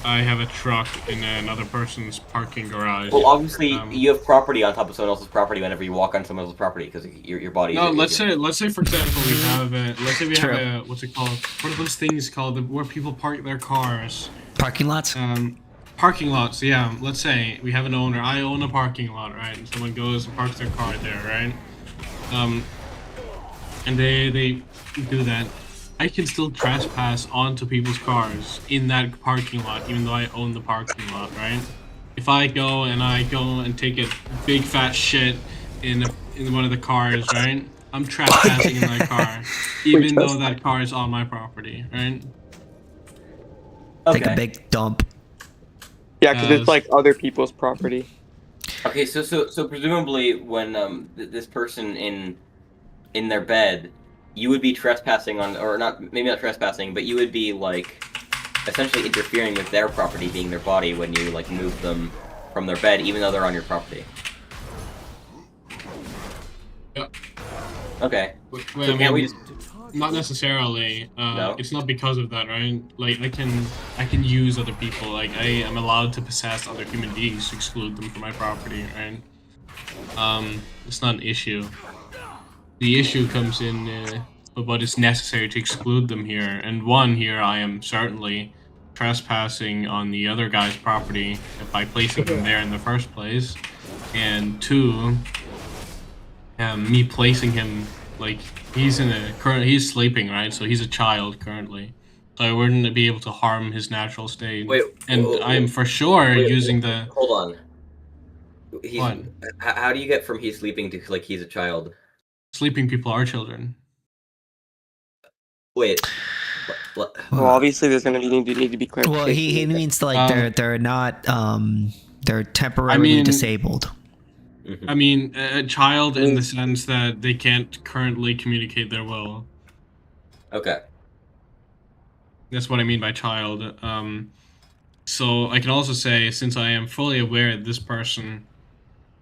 I have a truck in another person's parking garage.
Well, obviously, you have property on top of someone else's property whenever you walk on someone else's property because your body.
No, let's say for example we have a what's it called? What are those things called where people park their cars?
Parking lots.
Parking lots. Yeah. Let's say we have an owner. I own a parking lot, right? And someone goes and parks their car there, right? And they do that. I can still trespass onto people's cars in that parking lot, even though I own the parking lot, right? If I go and take a big fat shit in one of the cars, right? I'm trespassing in my car, even though that car is on my property, right?
Okay. Take a big dump.
Yeah, because it's like other people's property.
Okay, so presumably when this person in their bed, you would be trespassing on, or maybe not trespassing, but you would be, like, essentially interfering with their property being their body when you, like, move them from their bed, even though they're on your property.
Yep.
Okay.
Wait, so I mean, not necessarily. No? It's not because of that, right? Like, I can use other people. Like, I am allowed to possess other human beings to exclude them from my property, right? It's not an issue. The issue comes in what is necessary to exclude them here, and one here I am certainly trespassing on the other guy's property by placing him there in the first place, and 2, me placing him like he's sleeping, right? So he's a child currently. So I wouldn't be able to harm his natural state.
Wait,
and I'm for sure using the.
Hold on.
What?
How do you get from he's sleeping to like he's a child?
Sleeping people are children.
Wait.
Well, obviously, there's gonna need to be clarification.
Well, he means like they're not they're temporarily disabled.
I mean, a child in the sense that they can't currently communicate their will.
Okay.
That's what I mean by child. So I can also say, since I am fully aware that this person,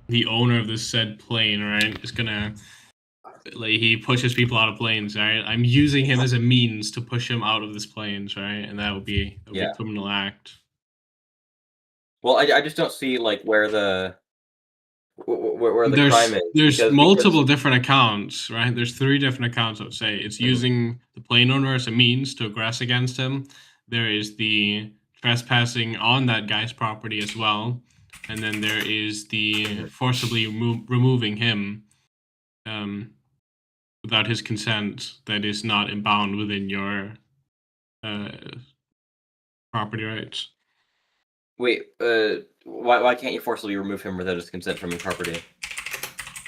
the owner of this said plane, right, is gonna, like, he pushes people out of planes, right? I'm using him as a means to push him out of this planes, right? And that would be a criminal act.
Well, I just don't see like where the crime is.
There's multiple different accounts, right? There's 3 different accounts, I would say. It's using the plane owner as a means to aggress against him. There is the trespassing on that guy's property as well. And then there is the forcibly removing him without his consent that is not bound within your property rights.
Wait, why can't you forcibly remove him without his consent from your property?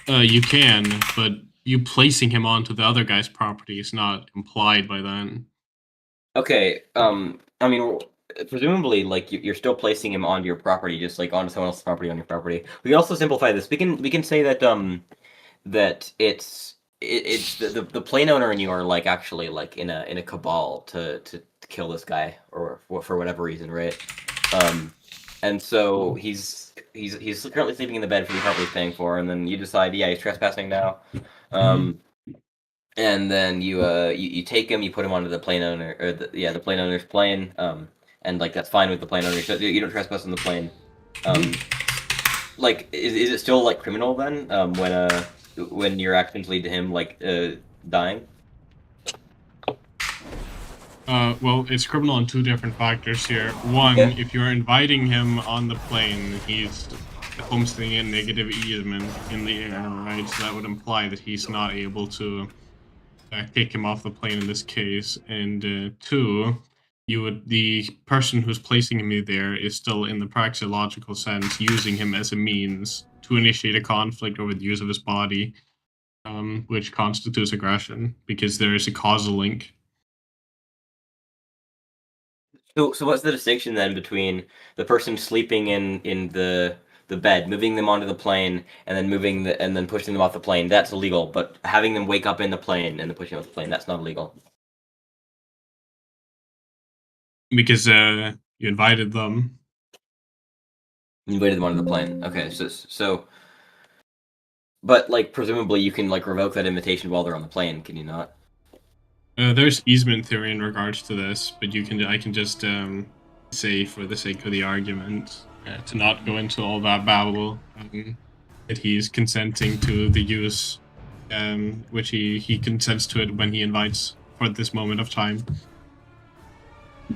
You can, but you placing him onto the other guy's property is not implied by that.
Okay, I mean, presumably, like you're still placing him onto your property, just like onto someone else's property on your property. We can also simplify this. We can say that that it's the plane owner and you are like actually like in a cabal to kill this guy or for whatever reason, right? And so he's currently sleeping in the bed for the property he's paying for, and then you decide, yeah, he's trespassing now. And then you take him, you put him onto the plane owner, or the plane owner's plane, and like that's fine with the plane owner. So you don't trespass on the plane. Like, is it still like criminal then? When your actions lead to him like dying?
Well, it's criminal on 2 different factors here. One, if you're inviting him on the plane, he's homesteading a negative easement in the air, right? So that would imply that he's not able to kick him off the plane in this case. And 2, the person who's placing him there is still, in the praxeological sense, using him as a means to initiate a conflict over the use of his body, which constitutes aggression because there is a causal link.
So what's the distinction then between the person sleeping in the bed, moving them onto the plane, and then pushing them off the plane? That's illegal, but having them wake up in the plane and then pushing them off the plane, that's not illegal.
Because you invited them.
You invited them onto the plane. Okay, so but like presumably you can like revoke that invitation while they're on the plane, can you not?
There's easement theory in regards to this, but I can just say, for the sake of the argument, to not go into all that babble, that he's consenting to the use, which he consents to it when he invites for this moment of time.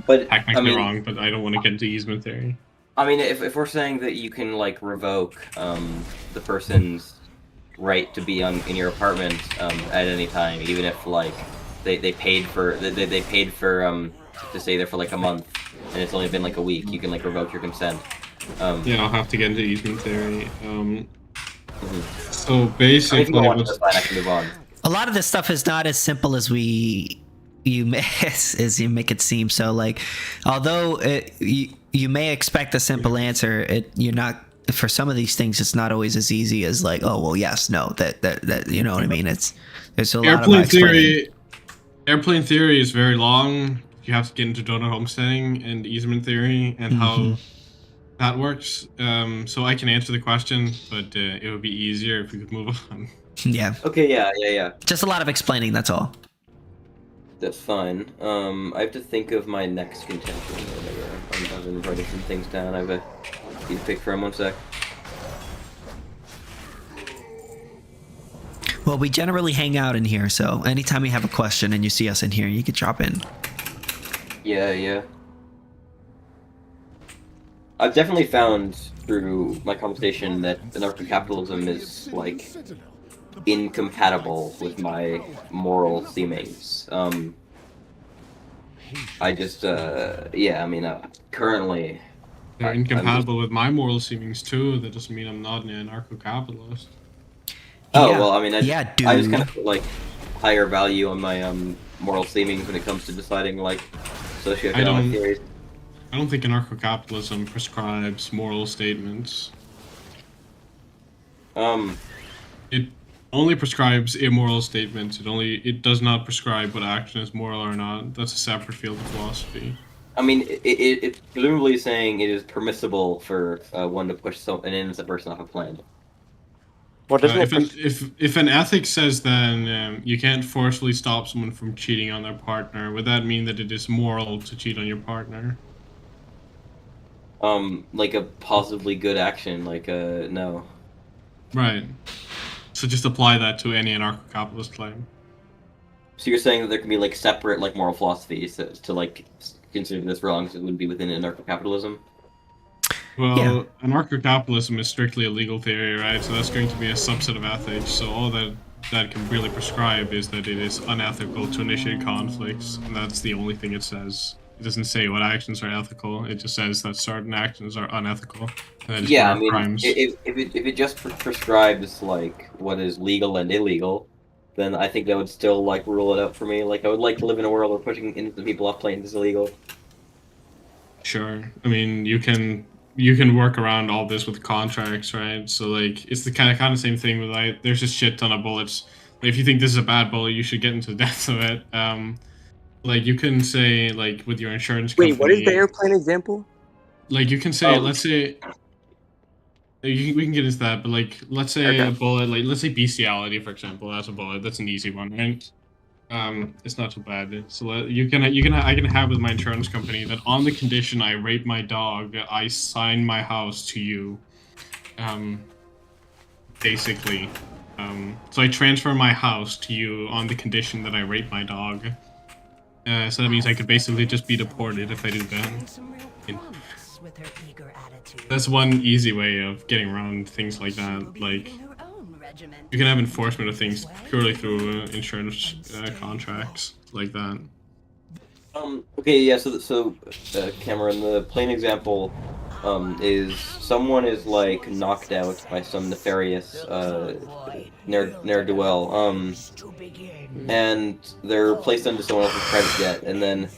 But
technically wrong, but I don't want to get into easement theory.
I mean, if we're saying that you can like revoke the person's right to be in your apartment at any time, even if like they paid for to stay there for like a month and it's only been like a week, you can like revoke your consent.
Yeah, I'll have to get into easement theory. So basically,
I can move on.
A lot of this stuff is not as simple as you make it seem. So like, although you may expect a simple answer, you're not. For some of these things, it's not always as easy as like, oh well, yes, no, that you know what I mean. There's a lot of explaining.
Airplane theory is very long. You have to get into donut homesteading and easement theory and how that works. So I can answer the question, but it would be easier if we could move on.
Yeah.
Okay. Yeah.
Just a lot of explaining. That's all.
That's fine. I have to think of my next contention or whatever. I've been writing some things down. I have a pick for him 1 sec.
Well, we generally hang out in here, so anytime you have a question and you see us in here, you can drop in.
Yeah. I've definitely found through my conversation that anarcho-capitalism is like incompatible with my moral seemings. I just yeah, I mean currently
They're
I'm just
incompatible with my moral seemings too. That doesn't mean I'm not an anarcho-capitalist.
oh
Yeah.
well, I mean I
Yeah,
just, I just kind
dude.
of put like higher value on my moral seemings when it comes to deciding like socioeconomic theories.
I don't think anarcho-capitalism prescribes moral statements. It only prescribes immoral statements. It does not prescribe what action is moral or not. That's a separate field of philosophy.
I mean, it's presumably saying it is permissible for one to push an innocent person off a plane.
Well, doesn't it?
If an ethic says then you can't forcefully stop someone from cheating on their partner, would that mean that it is moral to cheat on your partner?
Like a possibly good action, like no.
Right. So just apply that to any anarcho-capitalist claim.
So you're saying that there can be like separate like moral philosophies to like consider this wrong, so it would be within anarcho-capitalism?
Well, anarcho-capitalism is strictly a legal theory, right? So that's going to be a subset of ethics. So all that can really prescribe is that it is unethical to initiate conflicts, and that's the only thing it says. It doesn't say what actions are ethical. It just says that certain actions are unethical. And that is
Yeah, I
part of
mean,
crimes.
if it just prescribes like what is legal and illegal, then I think that would still like rule it out for me. Like I would like to live in a world where pushing innocent people off planes is illegal.
Sure. I mean, you can work around all this with contracts, right? So like, it's the kind of same thing with like, there's a shit ton of bullets. Like, if you think this is a bad bullet, you should get into the depths of it. Like you can say like with your insurance company.
Wait, what is the airplane example?
Like you can say, let's say. We can get into that, but like, let's say a bullet, like let's say bestiality, for example. That's a bullet. That's an easy one, right? It's not too bad. So I can have with my insurance company that on the condition I rape my dog, I sign my house to you. Basically, so I transfer my house to you on the condition that I rape my dog. So that means I could basically just be deported if I do that. That's one easy way of getting around things like that. Like, you can have enforcement of things purely through insurance contracts like that.
Okay, yeah. So Cameron, the plain example is someone is like knocked out by some nefarious ne'er-do-well, and they're placed into someone else's private jet, and then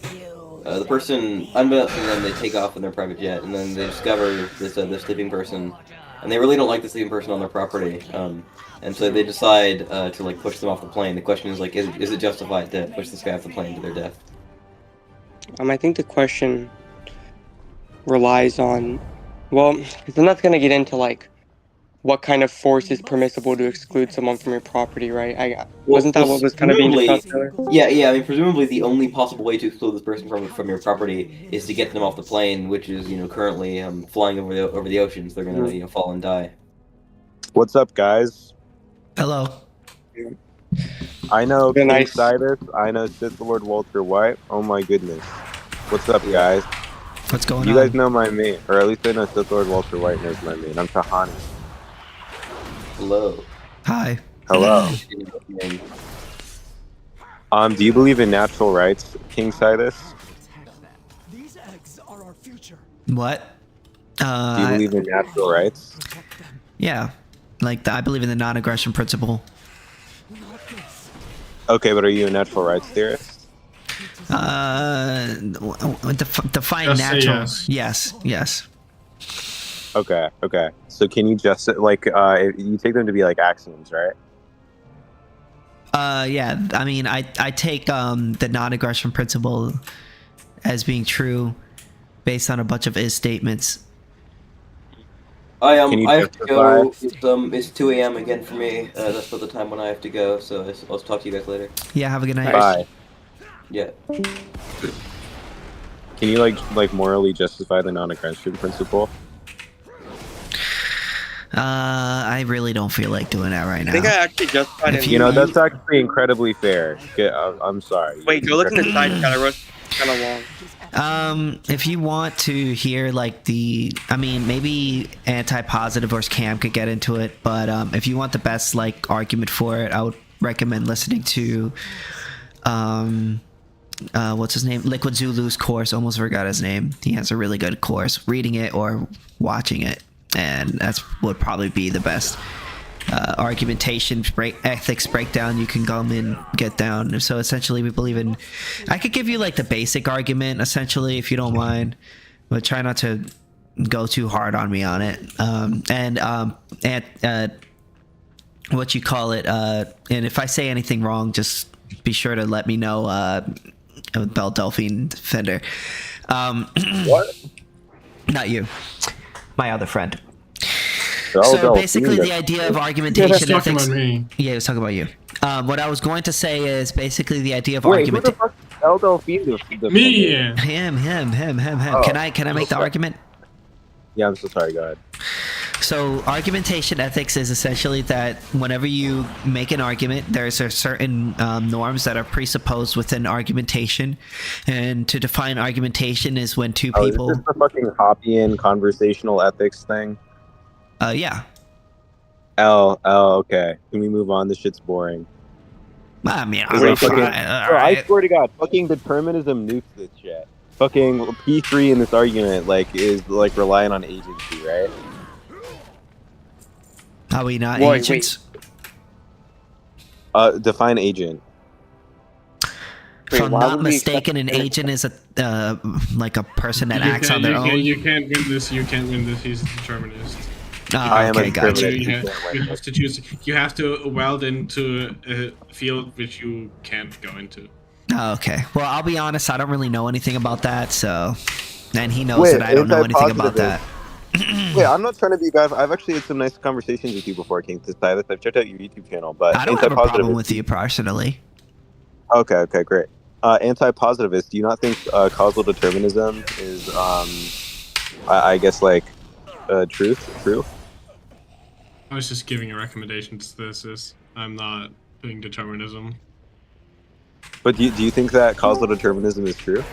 the person, unbeknownst to them, they take off in their private jet, and then they discover this sleeping person, and they really don't like the sleeping person on their property, and so they decide to like push them off the plane. The question is like, is it justified to push this guy off the plane to their death?
I think the question relies on, well, because then that's going to get into like what kind of force is permissible to exclude someone from your property, right? Wasn't that what was kind of being discussed earlier?
Yeah. I mean, presumably the only possible way to exclude this person from your property is to get them off the plane, which is currently flying over the oceans. They're gonna fall and die.
What's up, guys?
Hello.
I know
Nice.
KingSithis. I know Sith Lord Walter White. Oh my goodness. What's up, guys?
What's going on?
You guys know my mate, or at least I know Sith Lord Walter White knows my mate. I'm Tahani.
Hello.
Hi.
Hello. Do you believe in natural rights, KingSithis?
These eggs are our future.
What?
Do you believe in natural rights?
Yeah. Like, I believe in the non-aggression principle.
Okay, but are you a natural rights theorist?
Define
Just say
natural.
yes.
Yes.
Okay. So can you just, like, you take them to be like axioms, right?
Yeah. I mean, I take the non-aggression principle as being true based on a bunch of is statements.
I have to go. It's 2 a.m. again for me. That's about the time when I have to go. So I'll talk to you guys later.
Yeah. Have a good night.
Bye.
Yeah.
Can you like morally justify the non-aggression principle?
I really don't feel like doing that right now.
I think I actually justified it.
That's actually incredibly fair. Okay, I'm sorry.
Wait, go look in the side chat. I wrote kind of long.
If you want to hear like maybe anti-positive or Cam could get into it, but if you want the best like argument for it, I would recommend listening to what's his name? Liquid Zulu's course. Almost forgot his name. He has a really good course. Reading it or watching it, and that's would probably be the best argumentation ethics breakdown you can come and get down. So essentially, we believe in. I could give you like the basic argument, essentially, if you don't mind, but try not to go too hard on me on it. What you call it? And if I say anything wrong, just be sure to let me know. Bell Delphine Defender.
What?
Not you. My other friend.
Bell
So
Delphine
basically, the idea of argumentation
He's talking
ethics.
about me.
Yeah, he was talking about you. What I was going to say is basically the idea of
Wait,
argument.
who the fuck is Bell Delphine?
Me.
Him.
Oh.
Can I make the argument?
Yeah, I'm so sorry. Go ahead.
So argumentation ethics is essentially that whenever you make an argument, there's a certain norms that are presupposed within argumentation, and to define argumentation is when two people.
Is this the fucking Hoppian conversational ethics thing?
Yeah.
Okay. Can we move on? This shit's boring.
I mean,
Is it fucking- Bro, I swear to God, fucking determinism nukes this shit. Fucking P3 in this argument, is relying on agency, right?
Are we not
Wait,
agents?
Define agent.
If I'm
why
not
would we
mistaken, an
accept-
agent is a like a person that
You
acts
can't-
on their
you
own.
can't- You can't win this. You can't win this. He's a determinist.
I am a
Okay, gotcha.
determinist.
You have to choose. You have to weld into a field which you can't go into.
Oh, okay. Well, I'll be honest. I don't really know anything about that. So, and he knows
Wait,
that I don't know anything about that.
Wait, I'm not trying to be a guy. I've actually had some nice conversations with you before, KingSithis. I've checked out your YouTube channel, but
I don't have a problem
anti-positivist-
with you personally.
Okay, great. Anti-positivist, do you not think causal determinism is, I guess, true?
I was just giving a recommendation to this. I'm not doing determinism.
But do you think that causal determinism is true?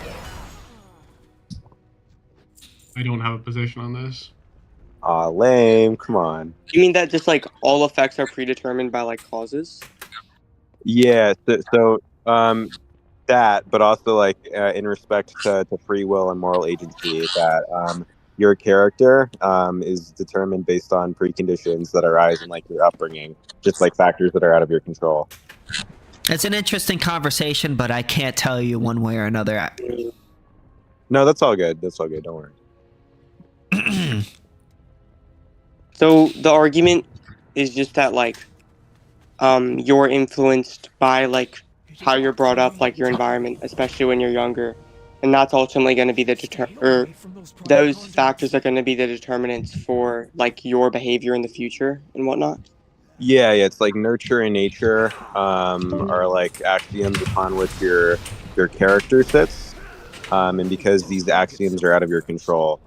I don't have a position on this.
Aw, lame. Come on.
You mean that just like all effects are predetermined by like causes?
Yeah, so that, but also in respect to free will and moral agency, that your character is determined based on preconditions that arise in your upbringing, just factors that are out of your control.
It's an interesting conversation, but I can't tell you one way or another.
No, that's all good. Don't worry.
So the argument is just that you're influenced by how you're brought up, your environment, especially when you're younger, and that's ultimately going to be those factors are going to be the determinants for your behavior in the future and whatnot.
Yeah, it's nurture and nature are axioms upon which your character sits, and because these axioms are out of your control,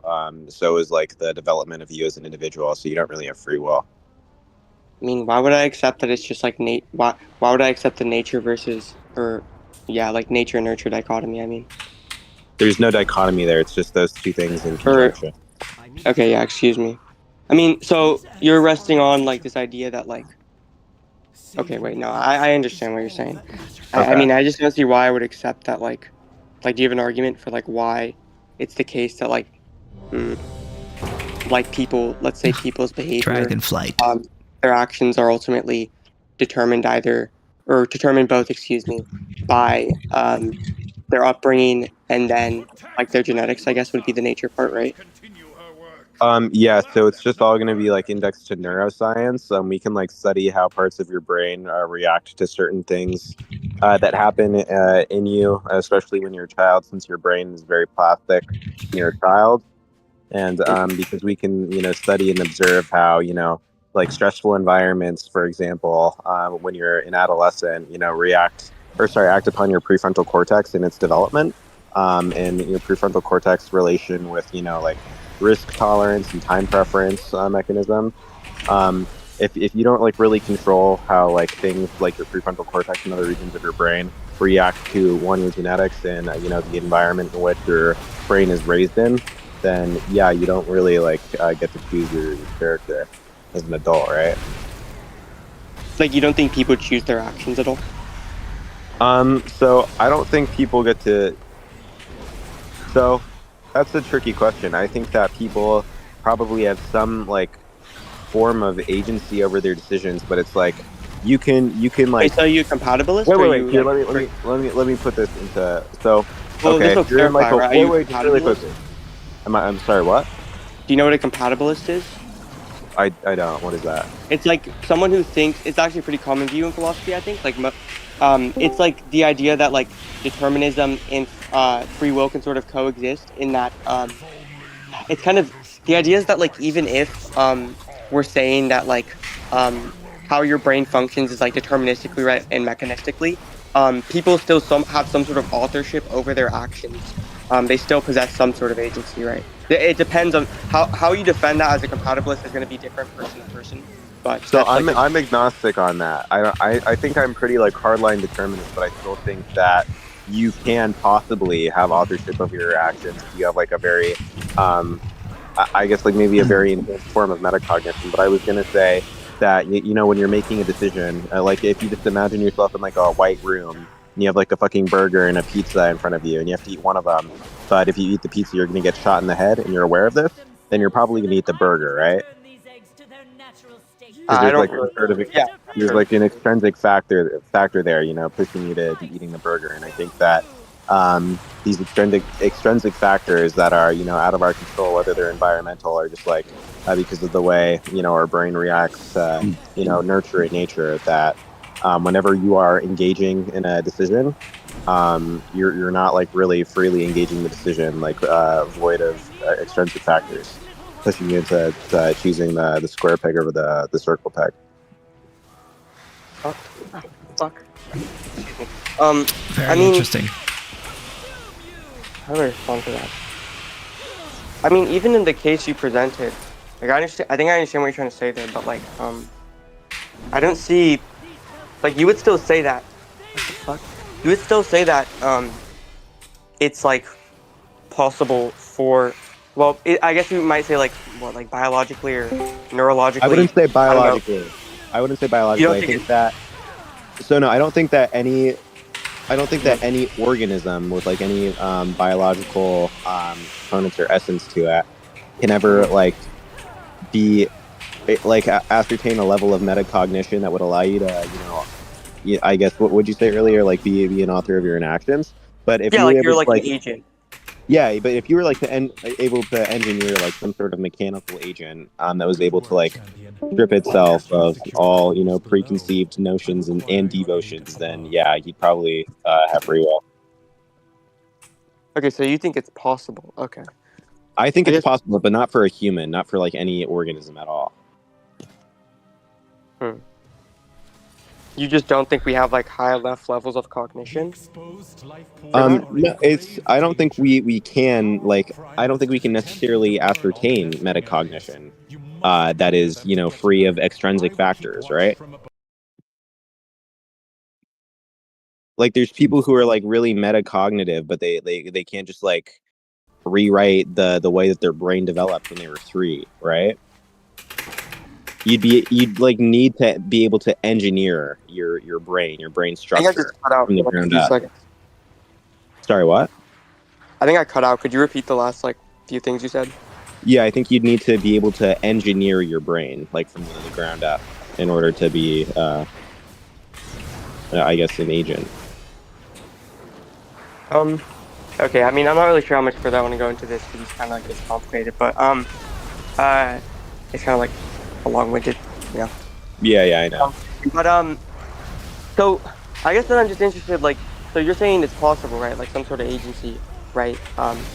so is the development of you as an individual. So you don't really have free will.
I mean, why would I accept that it's just why would I accept the nature versus nature and nurture dichotomy? I mean,
there's no dichotomy there. It's just those two things in conjunction.
Okay, yeah, excuse me. I mean, so you're resting on this idea that okay, wait, no, I understand what you're saying.
Okay.
I mean, I just don't see why I would accept that do you have an argument for why it's the case that people, let's say people's behavior,
Dragonflight,
their actions are ultimately determined both, by their upbringing and then their genetics, I guess would be the nature part, right?
Yeah, so it's just all going to be indexed to neuroscience. We can study how parts of your brain react to certain things that happen in you, especially when you're a child, since your brain is very plastic when you're a child. And because we can, study and observe how, stressful environments, for example, when you're an adolescent, act upon your prefrontal cortex in its development, and your prefrontal cortex relation with, risk tolerance and time preference mechanism. If you don't really control how things like your prefrontal cortex and other regions of your brain react to your genetics and the environment in which your brain is raised in, then yeah, you don't really get to choose your character as an adult, right?
Like, you don't think people choose their actions at all?
So I don't think people get to. So that's a tricky question. I think that people probably have some form of agency over their decisions, but it's like you can
Wait, so are you a compatibilist?
wait,
or
wait.
you,
Here,
like,
let me put this into. So
Well,
okay,
this will
if you're in
clarify, right? Are you a
wait, just really
compatibilist?
quickly. I'm sorry. What?
Do you know what a compatibilist is?
I don't. What is that?
It's like someone who thinks it's actually a pretty common view in philosophy. I think it's like the idea that like determinism and free will can sort of coexist. In that it's kind of the idea is that like even if we're saying that like how your brain functions is like deterministically, right, and mechanistically, people still have some sort of authorship over their actions. They still possess some sort of agency, right? It depends on how you defend that as a compatibilist is going to be different person to person. But
So
that's
I'm
like
I'm agnostic on that. I think I'm pretty hardline determinist, but I still think that you can possibly have authorship of your actions if you have a very I guess maybe a very enhanced form of metacognition. But I was gonna say that when you're making a decision, if you just imagine yourself in a white room and you have a fucking burger and a pizza in front of you and you have to eat one of them, but if you eat the pizza you're gonna get shot in the head and you're aware of this, then you're probably gonna eat the burger, right? Because
I
there's
don't yeah,
there's
sure.
an extrinsic factor there, pushing you to be eating the burger. And I think that these extrinsic factors that are out of our control, whether they're environmental or just because of the way our brain reacts to nurture in nature, that whenever you are engaging in a decision, you're not really freely engaging the decision, void of extrinsic factors pushing you into choosing the square peg over the circle peg.
Oh, fuck.
Very
I mean,
interesting.
how do I respond to that? I mean, even in the case you presented, I understand. I think I understand what you're trying to say there, but I don't see. You would still say that. What the fuck? You would still say that. It's possible for. Well, I guess you might say biologically or neurologically.
I wouldn't say
I don't know.
biologically. I wouldn't say biologically.
You
I
don't
think that. So no, I don't think that any organism with any biological components or essence to it can ever be ascertain a level of metacognition that would allow you to I guess what would you say earlier, be an author of your own actions. But if
Yeah,
you were
you're
able to
an agent.
yeah, but if you were able to engineer some sort of mechanical agent that was able to strip itself of all preconceived notions and devotions, then yeah, you'd probably have free will.
Okay, so you think it's possible? Okay.
I think
I
it's
guess-
possible, but not for a human, not for any organism at all.
You just don't think we have high enough levels of cognition?
No, I don't think we can I don't think we can necessarily ascertain metacognition that is free of extrinsic factors, right? There's people who are really metacognitive, but they can't just rewrite the way that their brain developed when they were 3, right? You'd need to be able to engineer your brain structure
I think I just cut out
from the
for
ground
a few
up.
seconds.
Sorry, what?
I think I cut out. Could you repeat the last few things you said?
Yeah, I think you'd need to be able to engineer your brain from the ground up in order to be I guess an agent.
Okay, I mean, I'm not really sure how much further I want to go into this because it's kind of it's complicated, but it's kind of a long-winded,
Yeah, I know.
But so I guess that I'm just interested, so you're saying it's possible, right? Some sort of agency, right?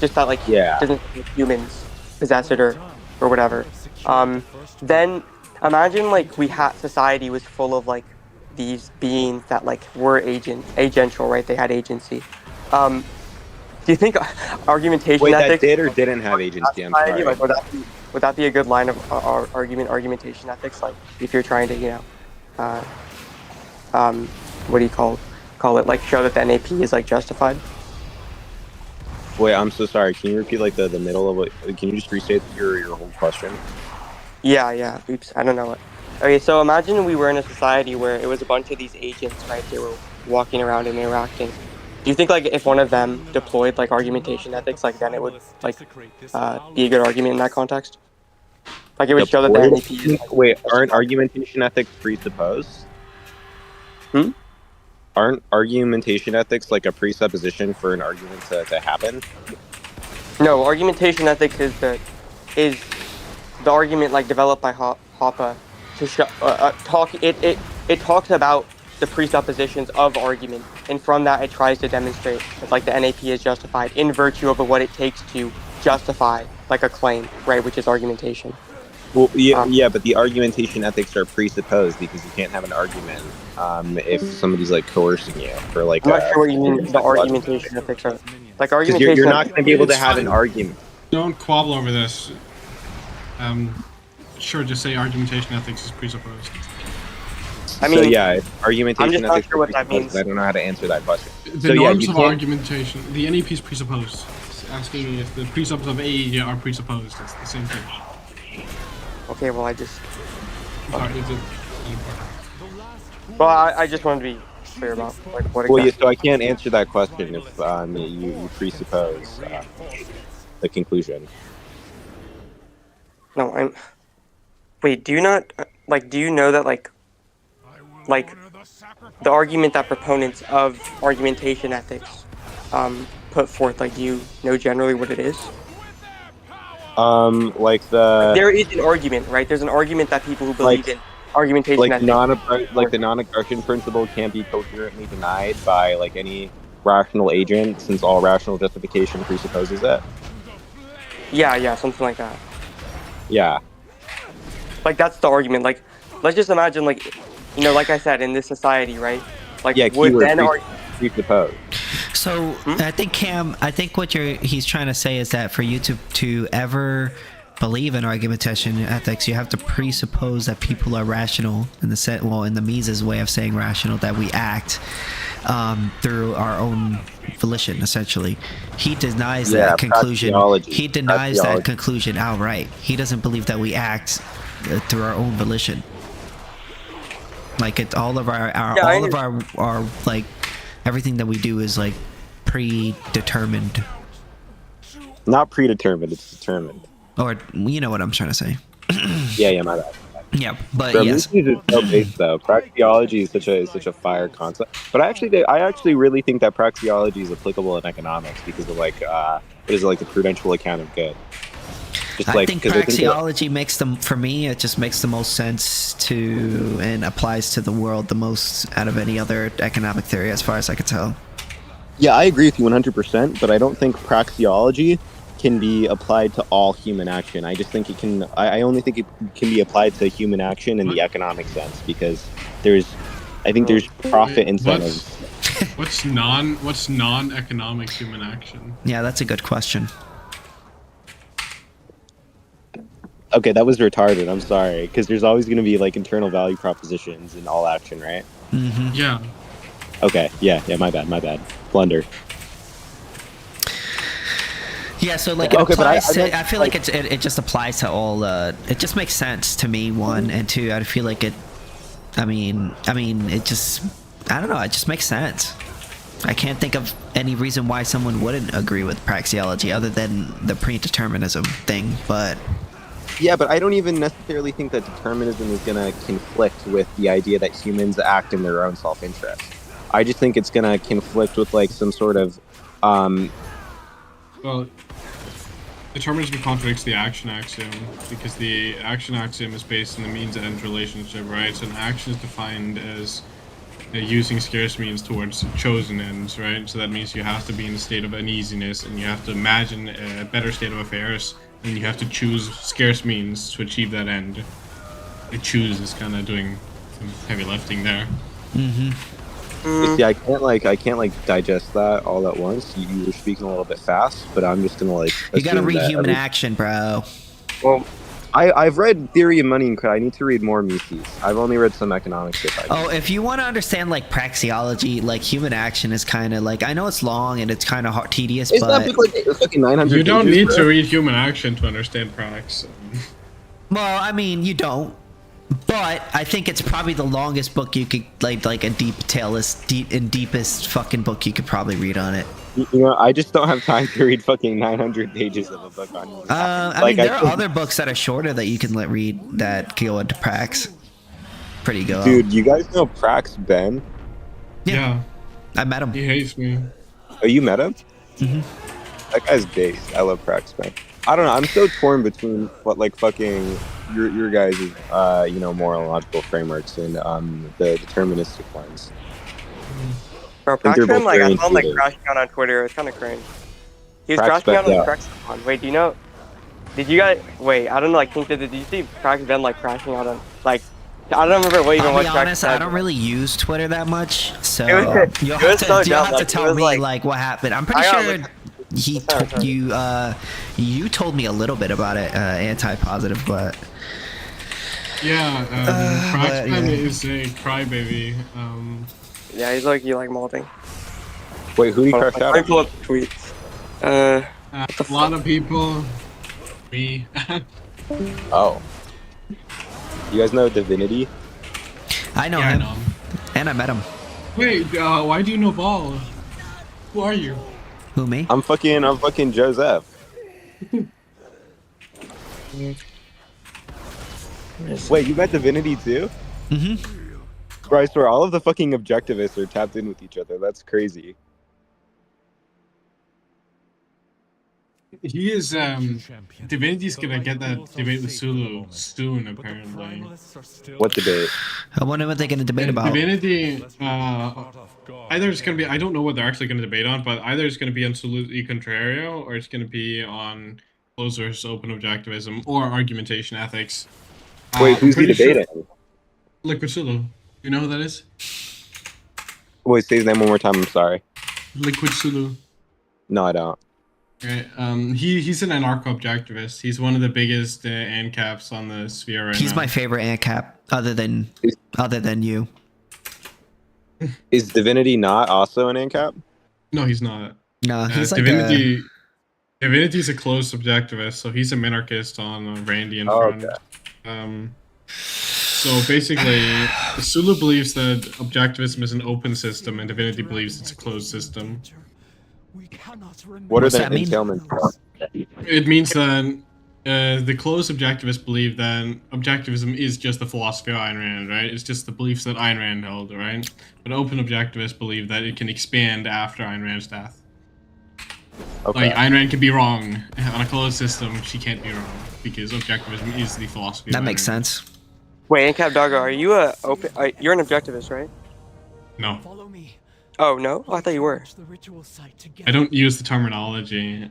Just that
Yeah.
doesn't humans possess it or whatever. Then imagine we had society was full of these beings that were agential, right? They had agency. Do you think argumentation
Wait,
ethics
that did or didn't have agency? I'm sorry.
would that be a good line of argumentation ethics? If you're trying to, what do you call call it, like show that the NAP is like justified.
Wait, I'm so sorry. Can you repeat like the middle of it? Can you just restate your whole question?
Yeah. Oops, I don't know what. Okay, so imagine we were in a society where it was a bunch of these agents, right? They were walking around and interacting. Do you think like if one of them deployed like argumentation ethics, like then it would like be a good argument in that context? Like it would show that the NAP is like,
Wait, aren't argumentation ethics presupposed?
Hmm?
Aren't argumentation ethics like a presupposition for an argument to happen?
No, argumentation ethics is the argument like developed by Hoppe to talk. It talks about the presuppositions of argument, and from that it tries to demonstrate that like the NAP is justified in virtue of what it takes to justify like a claim, right? Which is argumentation.
Well, yeah, but the argumentation ethics are presupposed because you can't have an argument if somebody's like coercing you for like.
I'm not sure what you mean. The argumentation ethics are like argumentation.
You're not going to be able to have an argument.
Don't quabble over this. Sure, just say argumentation ethics is presupposed.
I mean,
so yeah, argumentation
I'm just not
ethics
sure what that means.
I don't know how to answer that question.
The norms of argumentation, the NAP is presupposed. It's asking if the presumpts of A are presupposed. It's the same thing.
Okay, well I just.
Sorry,
Well, I just wanted to be clear about like what. Exactly.
Well, yeah, so I can't answer that question if you presuppose the conclusion.
No, I'm. Wait, do you not like? Do you know that like the argument that proponents of argumentation ethics put forth? Like, do you know generally what it is?
Like the.
There is an argument, right? There's an argument that people who believe in argumentation ethics.
The non-aggression principle can't be coherently denied by like any rational agent, since all rational justification presupposes it.
Yeah, something like that.
Yeah.
Like that's the argument. Like, let's just imagine, like, you know, like I said, in this society, right? Like,
yeah,
would then
presuppose.
So I think Cam, what he's trying to say is that for you to ever believe in argumentation ethics, you have to presuppose that people are rational in the set. Well, in the Mises way of saying rational, that we act through our own volition. Essentially, he denies that conclusion. He denies that conclusion outright. He doesn't believe that we act through our own volition. Like it's all of our like everything that we do is like predetermined.
Not predetermined, it's determined.
Or you know what I'm trying to say.
yeah, my bad.
Yeah, but
Bro,
yes.
Mises is so based though. Praxeology is such a fire concept. But I actually really think that praxeology is applicable in economics because of like it is like the prudential account of good. Just
I think praxeology makes them, for me, it just makes the most sense to and applies to the world the most out of any other economic theory, as far as I could tell.
Yeah, I agree with you 100%, but I don't think praxeology can be applied to all human action. I just think it can. I only think it can be applied to human action in the economic sense because there's profit incentives.
What's non-economic human action?
Yeah, that's a good question.
Okay, that was retarded. I'm sorry, because there's always going to be like internal value propositions in all action, right?
Mm-hmm.
Yeah.
Okay. Yeah. My bad. Blunder.
Yeah, so like it applies to. I feel like it just applies to all. It just makes sense to me. One and two. I feel like it. I mean, it just. I don't know. It just makes sense. I can't think of any reason why someone wouldn't agree with praxeology other than the predeterminism thing. But
yeah, but I don't even necessarily think that determinism is going to conflict with the idea that humans act in their own self-interest. I just think it's going to conflict with like some sort of.
Well, determinism contradicts the action axiom because the action axiom is based on the means-end relationship, right? So an action is defined as using scarce means towards chosen ends, right? So that means you have to be in a state of uneasiness and you have to imagine a better state of affairs and you have to choose scarce means to achieve that end. The choose is kind of doing some heavy lifting there.
Mm-hmm.
See, I can't digest that all at once. You were speaking a little bit fast, but I'm just gonna like.
You gotta read human action, bro.
Well,
I've read Theory of Money and Credit. I need to read more Mises. I've only read some economics shit.
Oh, if you want to understand like praxeology, like human action is kind of like, I know it's long and it's kind of tedious,
Is
but
that book like fucking 900
You don't
pages,
need
bro?
to read human action to understand prax.
well, I mean, you don't. But I think it's probably the longest book you could like a deepest fucking book you could probably read on it.
You know, I just don't have time to read fucking 900 pages of a book on.
I mean, there are other books that are shorter that you can read that go into prax. Pretty good.
Dude, you guys know Prax Ben?
Yeah.
I met him.
He hates me.
Oh, you met him?
Mhm.
That guy's based. I love Prax Ben. I don't know. I'm so torn between what like fucking your guys' you know, moral and logical frameworks and the deterministic ones.
Bro,
think they're
Praxman,
both
like, I
very
saw him, like,
intuitive.
crashing out on Twitter. It was kind of cringe. He was
Prax
crashing out on
Ben,
the Praxicon. Wait, do you know... Did you guys... Wait, I don't know, like, KingSithis, did you see Prax Ben, like, crashing out on... Like, I don't remember what even
I'll
what
be
Prax
honest,
said.
I don't really use Twitter that much, so
It was-
you'll
it
have
was
to,
so
you'll
dumb,
have to
like, it
tell
was
me
like-
like what happened. I'm pretty
I got,
sure
like-
he you told me a little bit about it, anti-positive, but
Yeah,
but,
Praxman
yeah.
is a crybaby.
Yeah, he's like, you like molding.
Wait, who did he
Hold on,
crash out
let me
on?
pull up the tweets.
A lot of people. Me.
Oh. You guys know Divinity?
I know
Yeah, I
him,
know him.
and I met him.
Wait, why do you know Vol? Who are you?
Who, me?
I'm fucking Joseph. Wait, you met Divinity too?
Mm-hmm.
Bro, I swear all of the fucking objectivists are tapped in with each other. That's crazy.
He is, Divinity's gonna get that debate with Sulu soon, apparently.
What debate?
I wonder what they're gonna debate about.
Divinity, either it's gonna be, I don't know what they're actually gonna debate on, but either it's gonna be on Sulu e Contrario, or it's gonna be on closed versus open objectivism, or argumentation ethics.
Wait, who's he
pretty sure-
debating?
Liquid Sulu. You know who that is?
Wait, say his name one more time. I'm sorry.
Liquid Sulu.
No, I don't.
Right. He's an anarcho-objectivist. He's one of the biggest ANCAPs on the sphere right
He's
now.
my favorite ANCAP, other than you.
Is Divinity not also an ANCAP?
No, he's not.
No, he's like
Divinity. Divinity's a closed objectivist, so he's a minarchist on Randy and
Oh,
front.
okay.
So basically, Sulu believes that objectivism is an open system, and Divinity believes it's a closed system.
What are
What's
the
that mean?
entailments?
It means that the closed objectivists believe that objectivism is just the philosophy of Ayn Rand, right? It's just the beliefs that Ayn Rand held, right? But open objectivists believe that it can expand after Ayn Rand's death.
Okay.
Like, Ayn Rand can be wrong. On a closed system, she can't be wrong, because objectivism is the philosophy
that
of
makes
Ayn Rand.
sense.
Wait, ANCAP Doggo, are you a open... you're an objectivist, right?
No.
Oh, no? Oh, I thought you were.
I don't use the terminology,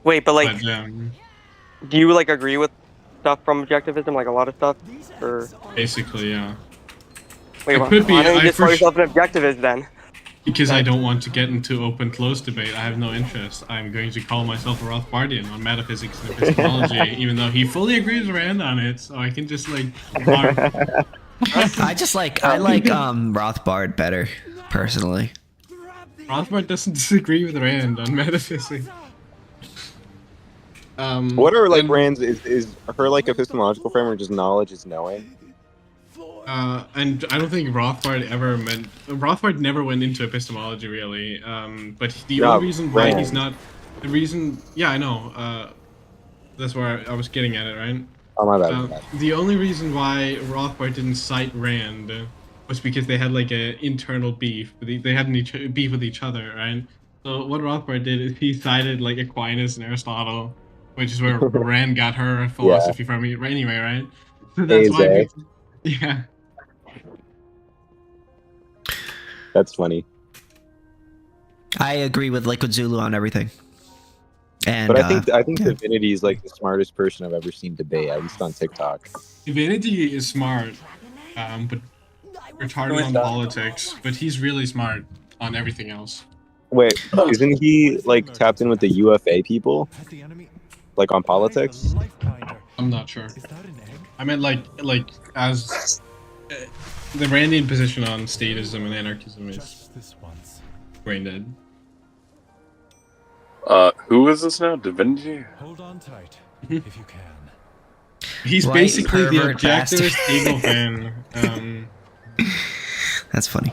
Wait, but, like,
but
do you, like, agree with stuff from objectivism? Like, a lot of stuff? Or...
basically, yeah.
Wait,
It
why,
could be,
why don't you
I
just call
for
yourself an objectivist, then?
Because I don't want to get into open-closed debate. I have no interest. I'm going to call myself a Rothbardian on metaphysics and epistemology, even though he fully agrees with Rand on it, so I can just, like...
I like Rothbard better, personally.
Rothbard doesn't disagree with Rand on metaphysics.
What are like Rand's is her like epistemological framework just knowledge is knowing?
And I don't think Rothbard ever meant... Rothbard never went into epistemology, really. But the only reason why he's not... The reason... Yeah, I know. That's where I was getting at it, right?
Oh, my bad.
The only reason why Rothbard didn't cite Rand was because they had, like, an internal beef. They had beef with each other, right? So what Rothbard did is he cited, like, Aquinas and Aristotle, which is where Rand got her philosophy from anyway, right? So that's why... Yeah.
That's funny.
I agree with Liquid Zulu on everything. And,
but I think Divinity is like the smartest person I've ever seen debate, at least on TikTok.
Divinity is smart, but retarded on politics. But he's really smart on everything else.
Wait, isn't he like tapped in with the UFA people? Like on politics?
I'm not sure. I meant like as the Randian position on statism and anarchism is brain dead.
Who is this now? Divinity?
Hold on tight, if you can.
He's
White
basically the
pervert bastard.
objectivist Eagle fan.
That's funny.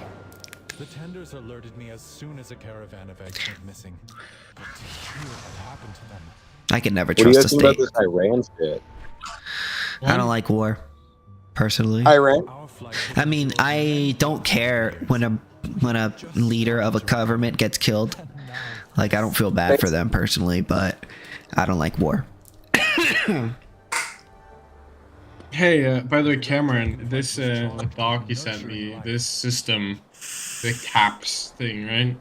The tenders alerted me as soon as a caravan of eggs went missing. But to hear what happened to them.
I can never
What do you
trust
guys
a
think
state.
about this Iran shit?
I don't like war, personally.
Iran?
I mean, I don't care when a leader of a government gets killed. Like, I don't feel bad for them personally, but I don't like war.
Hey, by the way, Cameron, this doc you sent me, this system, the CAPS thing, right?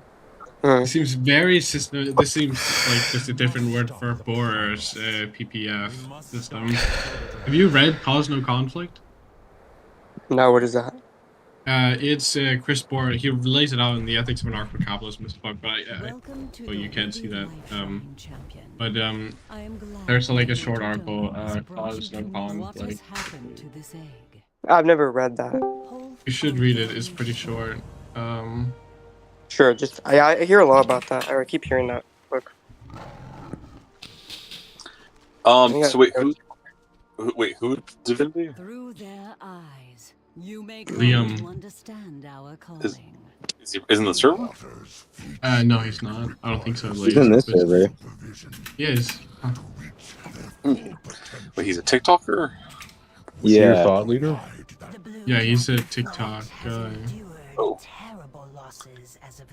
It seems very system. This seems like just a different word for Bohr's PPF system. Have you read Cause No Conflict?
No, what is that?
It's Chris Bohr. He lays it out in the Ethics of Anarcho-Capitalism as fuck, but well, you can't see that. But there's like a short article, Cause No Conflict.
I've never read that.
You should read it. It's pretty short.
Sure, just I hear a lot about that. I keep hearing that book.
So who Divinity?
Through their eyes, you make
Liam.
understand our calling.
Is he in the server?
No, he's not. I don't think so.
He's in this server.
He is. Huh.
Wait, he's a TikToker?
Was he your
Yeah.
thought leader?
Yeah, he's a TikTok guy.
Oh.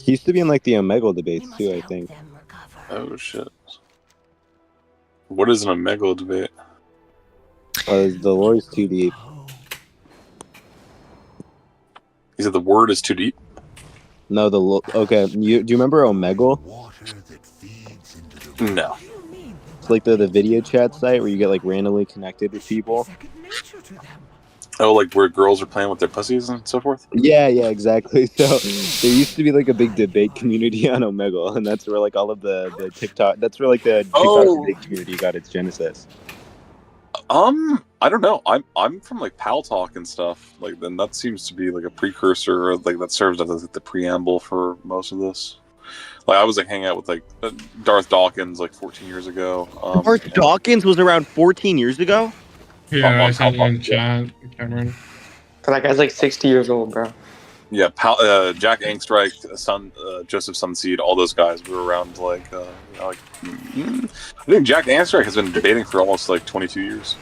He used to be in like the Omegle debates too, I think.
Oh shit. What is an Omegle debate?
The lore is too deep.
He said the word is too deep?
No, okay. Do you remember Omegle?
No.
It's like the video chat site where you get like randomly connected with people.
Oh, like where girls are playing with their pussies and so forth?
Yeah, exactly. So there used to be like a big debate community on Omegle, and that's where like all of the TikTok. That's where like the TikTok debate community got its genesis.
I don't know. I'm from like Pal Talk and stuff. Like then that seems to be like a precursor, or like that serves as like the preamble for most of this. Like I was like hanging out with like Darth Dawkins like 14 years ago.
Darth Dawkins was around 14 years ago.
Yeah, I sent you in chat, Cameron.
That guy's like 60 years old, bro.
Yeah, Jack Angstreich, Joseph Sunseed, all those guys were around like, I think Jack Angstreich has been debating for almost like 22 years.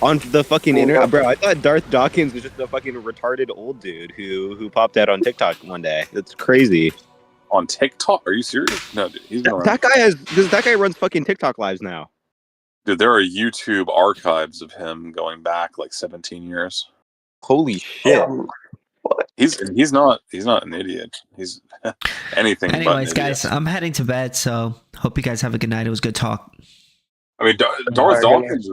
On the fucking internet, bro. I thought Darth Dawkins was just a fucking retarded old dude who popped out on TikTok one day. That's crazy.
On TikTok? Are you serious? No, dude, he's been around.
That guy runs fucking TikTok lives now.
Dude, there are YouTube archives of him going back like 17 years.
Holy shit.
He's not an idiot. He's anything but an
Anyways,
idiot.
guys, I'm heading to bed, so hope you guys have a good night. It was good talk.
I mean, Darth Dawkins